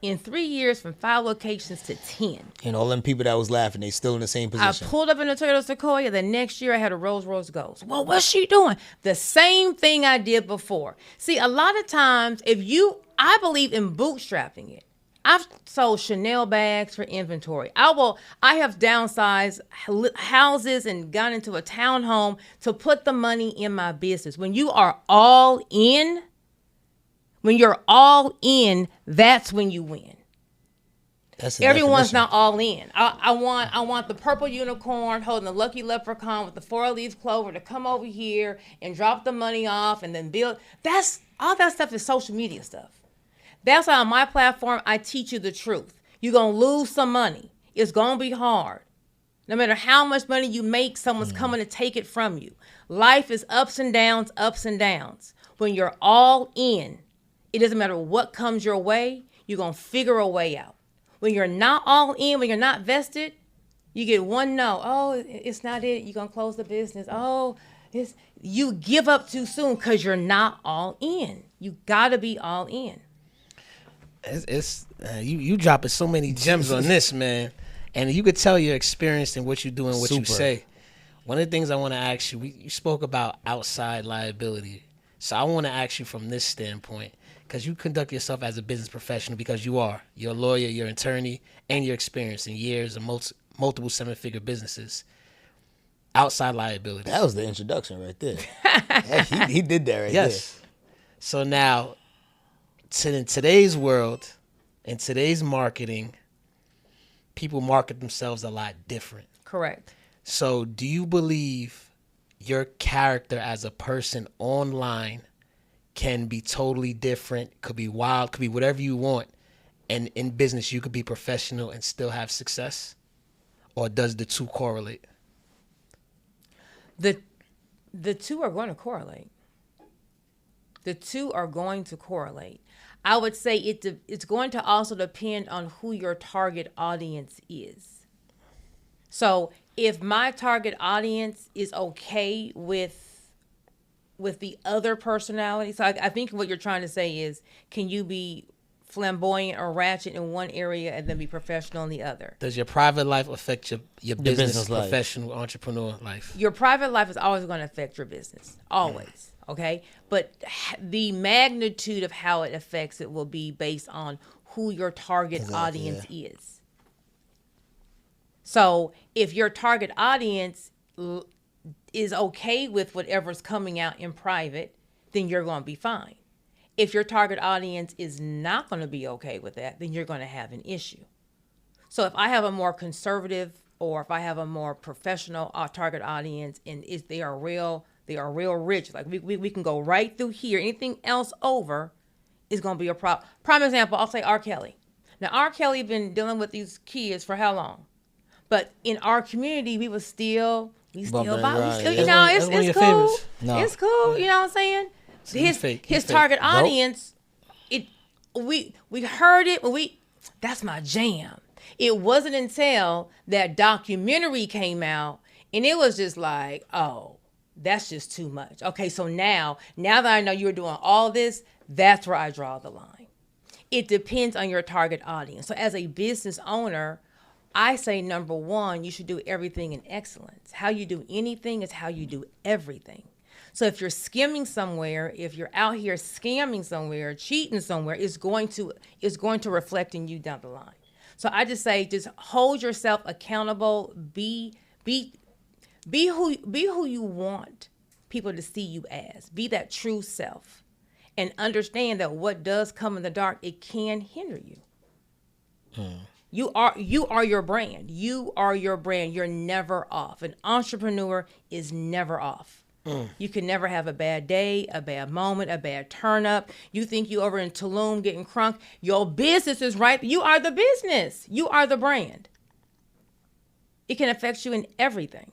In 3 years, from 5 locations to 10. And all them people that was laughing, they still in the same position. I pulled up in a Toyota Sequoia. The next year, I had a Rolls Royce Ghost. Well, what's she doing? The same thing I did before. See, a lot of times, I believe in bootstrapping it. I've sold Chanel bags for inventory. I have downsized houses and gone into a townhome to put the money in my business. When you are all in, that's when you win. Everyone's not all in. I want the purple unicorn holding the lucky leprechaun with the 4-leaf clover to come over here and drop the money off and then build. All that stuff is social media stuff. That's why on my platform, I teach you the truth. You're going to lose some money. It's going to be hard. No matter how much money you make, someone's coming to take it from you. Life is ups and downs, ups and downs. When you're all in, it doesn't matter what comes your way, you're going to figure a way out. When you're not all in, when you're not vested, you get one no. Oh, it's not it. You're going to close the business. Oh, you give up too soon because you're not all in. You got to be all in. You dropping so many gems on this, man, and you could tell you're experienced in what you do and what you say. One of the things I want to ask you, you spoke about outside liability, so I want to ask you from this standpoint, because you conduct yourself as a business professional, because you're a lawyer, you're an attorney, and you're experienced in years of multiple 7-figure businesses. Outside liability. That was the introduction right there. he did that right there. Yes. So now, in today's world, in today's marketing, people market themselves a lot different. Correct. So do you believe your character as a person online can be totally different, could be wild, could be whatever you want, and in business you could be professional and still have success? Or does the two correlate? The two are going to correlate. The two are going to correlate. I would say it's going to also depend on who your target audience is. So if my target audience is okay with the other personality, so I think what you're trying to say is, can you be flamboyant or ratchet in one area and then be professional in the other? Does your private life affect your business life. professional entrepreneur life? Your private life is always going to affect your business, always. Okay, but the magnitude of how it affects it will be based on who your target audience is. So if your target audience is okay with whatever's coming out in private, then you're going to be fine. If your target audience is not going to be okay with that, then you're going to have an issue. So if I have a more conservative, or if I have a more professional target audience, and they are real rich, like we can go right through here. Anything else over is going to be a problem. Prime example, I'll say R. Kelly. Now, R. Kelly been dealing with these kids for how long? But in our community, we still you know, it's cool. No. It's cool. You know what I'm saying? His target audience, we heard it, but that's my jam. It wasn't until that documentary came out, and it was just like, oh, that's just too much. Okay, so now that I know you're doing all this, that's where I draw the line. It depends on your target audience. So as a business owner, I say, number one, you should do everything in excellence. How you do anything is how you do everything. So if you're skimming somewhere, if you're out here scamming somewhere, cheating somewhere, it's going to reflect in you down the line. So I just say, just hold yourself accountable. Be who you want people to see you as. Be that true self, and understand that what does come in the dark, it can hinder you. You are your brand. You are your brand. You're never off. An entrepreneur is never off. You can never have a bad day, a bad moment, a bad turn up. You think you over in Tulum getting crunk. Your business is right. You are the business. You are the brand. It can affect you in everything.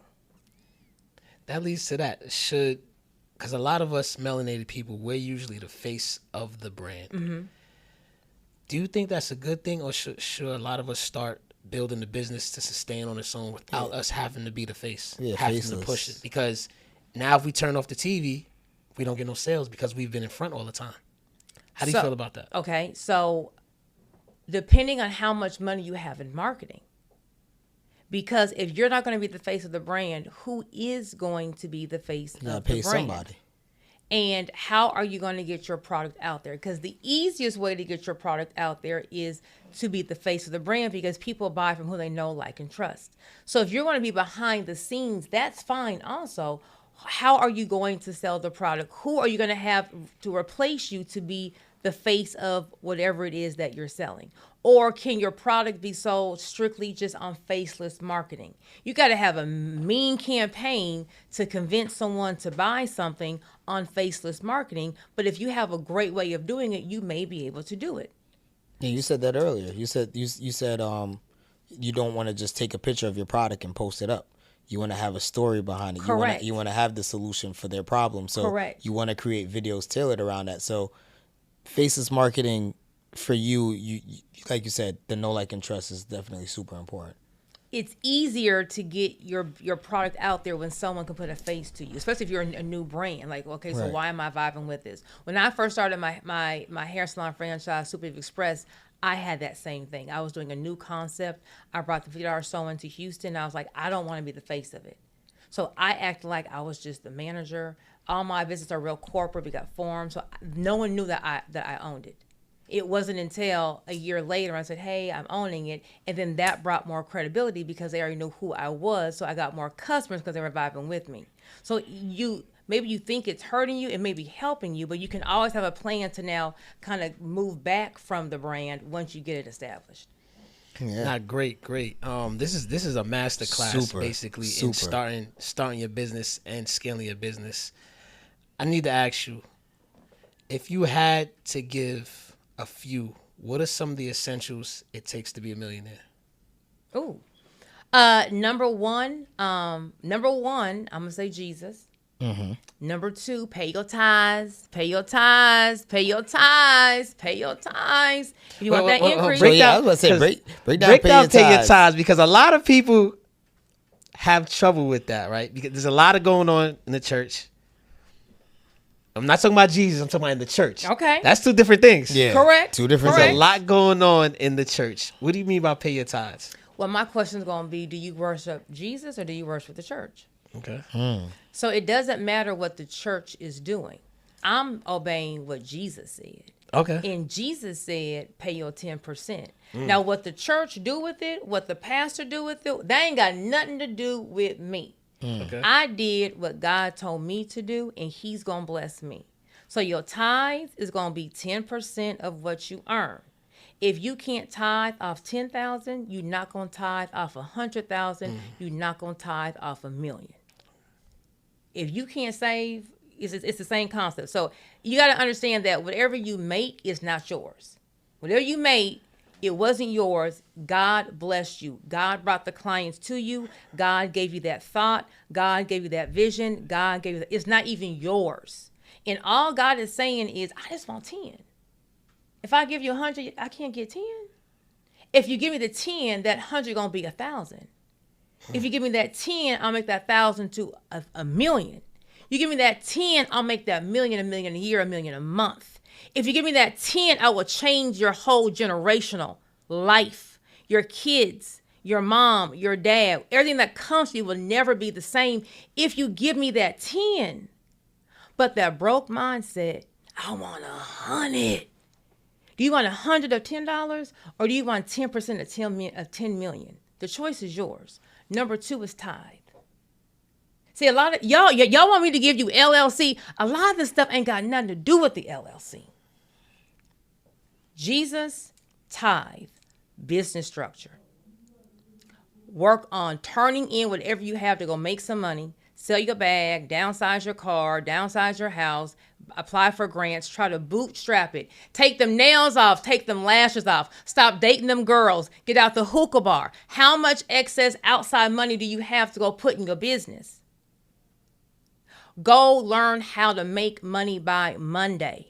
That leads to that. Because a lot of us melanated people, we're usually the face of the brand. Mm-hmm. Do you think that's a good thing, or should a lot of us start building the business to sustain on its own without us having to be the face, having to push it? Because now if we turn off the TV, we don't get no sales because we've been in front all the time. How do you feel about that? Okay, so depending on how much money you have in marketing, because if you're not going to be the face of the brand, who is going to be the face of the brand? Pay somebody. And how are you going to get your product out there? Because the easiest way to get your product out there is to be the face of the brand, because people buy from who they know, like, and trust. So if you're going to be behind the scenes, that's fine also. How are you going to sell the product? Who are you going to have to replace you to be the face of whatever it is that you're selling? Or can your product be sold strictly just on faceless marketing? You got to have a mean campaign to convince someone to buy something on faceless marketing. But if you have a great way of doing it, you may be able to do it. Yeah, you said that earlier. You said you don't want to just take a picture of your product and post it up. You want to have a story behind it. Correct. You want to have the solution for their problem. So correct. You want to create videos tailored around that. So faceless marketing for you, like you said, the know, like, and trust is definitely super important. It's easier to get your product out there when someone can put a face to you, especially if you're a new brand. Like, okay, so why am I vibing with this? When I first started my hair salon franchise, Super Express, I had that same thing. I was doing a new concept. I brought the $50 sewing to Houston. I was like, I don't want to be the face of it. So I acted like I was just the manager. All my business are real corporate. We got forms. So no one knew that I owned it. It wasn't until a year later I said, hey, I'm owning it. And then that brought more credibility because they already knew who I was. So I got more customers because they were vibing with me. So maybe you think it's hurting you, it may be helping you, but you can always have a plan to now kind of move back from the brand once you get it established. Not great. This is a master class basically in starting your business and scaling your business. I need to ask you, if you had to give a few, what are some of the essentials it takes to be a millionaire? Ooh. Number one, I'm gonna say Jesus. Mm-hmm. Number 2, pay your tithes. If you want that increase, I was going to say, break down pay your tithes, because a lot of people have trouble with that, right? Because there's a lot of going on in the church. I'm not talking about Jesus. I'm talking about in the church. Okay. That's 2 different things. Yeah. Correct. 2 different There's things. a lot going on in the church. What do you mean by pay your tithes? Well, my question is going to be, do you worship Jesus or do you worship the church? Okay. So it doesn't matter what the church is doing. I'm obeying what Jesus said. Okay. And Jesus said, pay your 10%. Now, what the church do with it, what the pastor do with it, that ain't got nothing to do with me. Okay. I did what God told me to do, and he's going to bless me. So your tithe is going to be 10% of what you earn. If you can't tithe off 10,000, you're not going to tithe off 100,000. You're not going to tithe off 1,000,000. If you can't save, it's the same concept. So you got to understand that whatever you make is not yours. Whatever you make, it wasn't yours. God blessed you. God brought the clients to you. God gave you that thought. God gave you that vision. God gave you that. It's not even yours. And all God is saying is, I just want 10. If I give you 100, I can't get 10. If you give me the 10, that 100 going to be 1,000. If you give me that 10, I'll make that 1,000 to a 1,000,000. You give me that 10, I'll make that 1,000,000 a year, 1,000,000 a month. If you give me that 10, I will change your whole generational life. Your kids, your mom, your dad, everything that comes to you will never be the same if you give me that 10. But that broke mindset, I want 100. Do you want 100 of $10 or do you want 10% of 10 million? The choice is yours. Number 2 is tithe. See, a lot of y'all want me to give you LLC. A lot of this stuff ain't got nothing to do with the LLC. Jesus, tithe, business structure. Work on turning in whatever you have to go make some money. Sell your bag, downsize your car, downsize your house, apply for grants, try to bootstrap it. Take them nails off, take them lashes off. Stop dating them girls. Get out the hookah bar. How much excess outside money do you have to go put in your business? Go learn how to make money by Monday.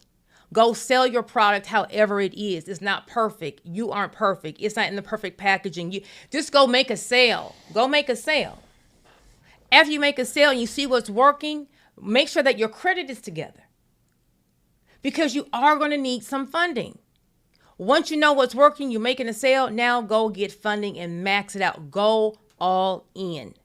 Go sell your product however it is. It's not perfect. You aren't perfect. It's not in the perfect packaging. You just go make a sale. Go make a sale. After you make a sale and you see what's working, make sure that your credit is together. Because you are going to need some funding. Once you know what's working, you're making a sale, now go get funding and max it out. Go all in.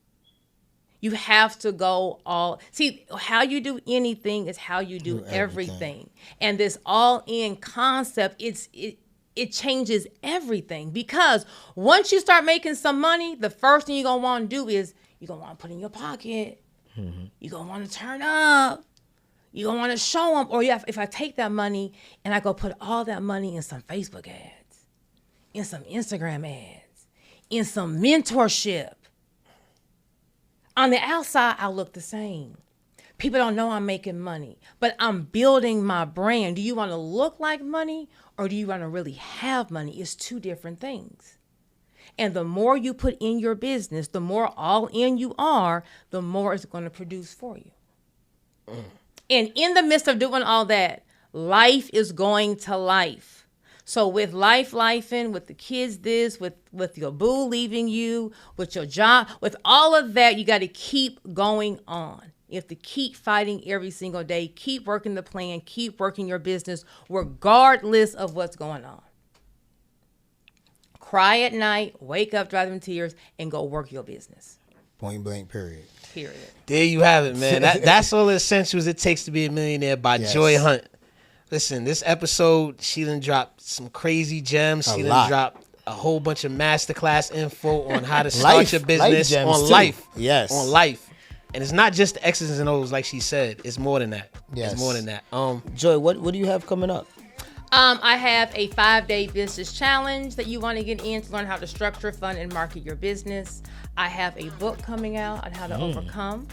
You have to go all. See, how you do anything is how you do everything. And this all in concept, it changes everything. Because once you start making some money, the first thing you're going to want to do is you're going to want to put in your pocket. Mm-hmm. You're going to want to turn up. You're going to want to show them. Or if I take that money and I go put all that money in some Facebook ads, in some Instagram ads, in some mentorship. On the outside, I look the same. People don't know I'm making money, but I'm building my brand. Do you want to look like money or do you want to really have money? It's 2 different things. And the more you put in your business, the more all in you are, the more it's going to produce for you. And in the midst of doing all that, life is going to life. So with lifing, with the kids with your boo leaving you, with your job, with all of that, you got to keep going on. You have to keep fighting every single day, keep working the plan, keep working your business, regardless of what's going on. Cry at night, wake up, dry them tears, and go work your business. Point blank, period. There you have it, man. That's all the essentials it takes to be a millionaire by Joi Hunt. Listen, this episode, she done dropped some crazy gems. She done dropped a whole bunch of masterclass info on how to start your business on life. Yes. On life. And it's not just the X's and O's like she said. It's more than that. Yes. It's more than that. Joi, what do you have coming up? I have a 5-day business challenge that you want to get in to learn how to structure, fund, and market your business. I have a book coming out on how to overcome.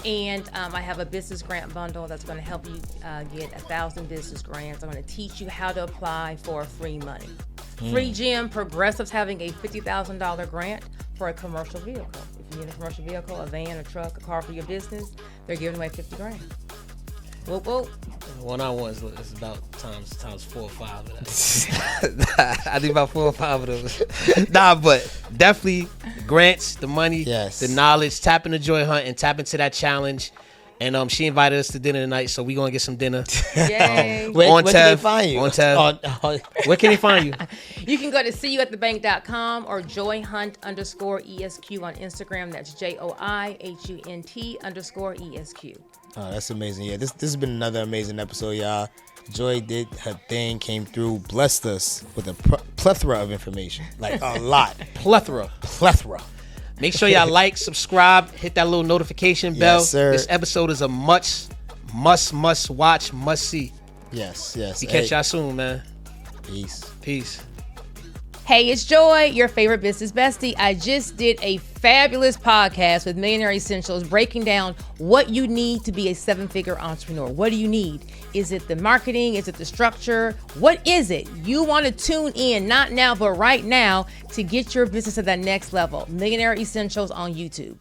And I have a business grant bundle that's going to help you get 1,000 business grants. I'm going to teach you how to apply for free money. Free gem, Progressive's having a $50,000 grant for a commercial vehicle. If you need a commercial vehicle, a van, a truck, a car for your business, they're giving away $50,000. Whoop, whoop. One-on-ones is about times 4 or 5 of that. I think about 4 or 5 of those. Nah, but definitely grants, the money, the knowledge. Tap into Joi Hunt and tap into that challenge. And she invited us to dinner tonight, so we're going to get some dinner. Yay. Where can they find you? On Tev. Where can they find you? You can go to seeyouatthebank.com or joihunt_ESQ on Instagram. That's JOIHUNT_ESQ. Oh, that's amazing. Yeah, this has been another amazing episode, y'all. Joi did her thing, came through, blessed us with a plethora of information. Like a lot. Plethora. Make sure y'all like, subscribe, hit that little notification bell. Yes, sir. This episode is a must watch, must see. Yes. We catch y'all soon, man. Peace. Hey, it's Joi, your favorite business bestie. I just did a fabulous podcast with Millionaire Essentials breaking down what you need to be a 7-figure entrepreneur. What do you need? Is it the marketing? Is it the structure? What is it? You want to tune in, not now, but right now, to get your business to that next level. Millionaire Essentials on YouTube.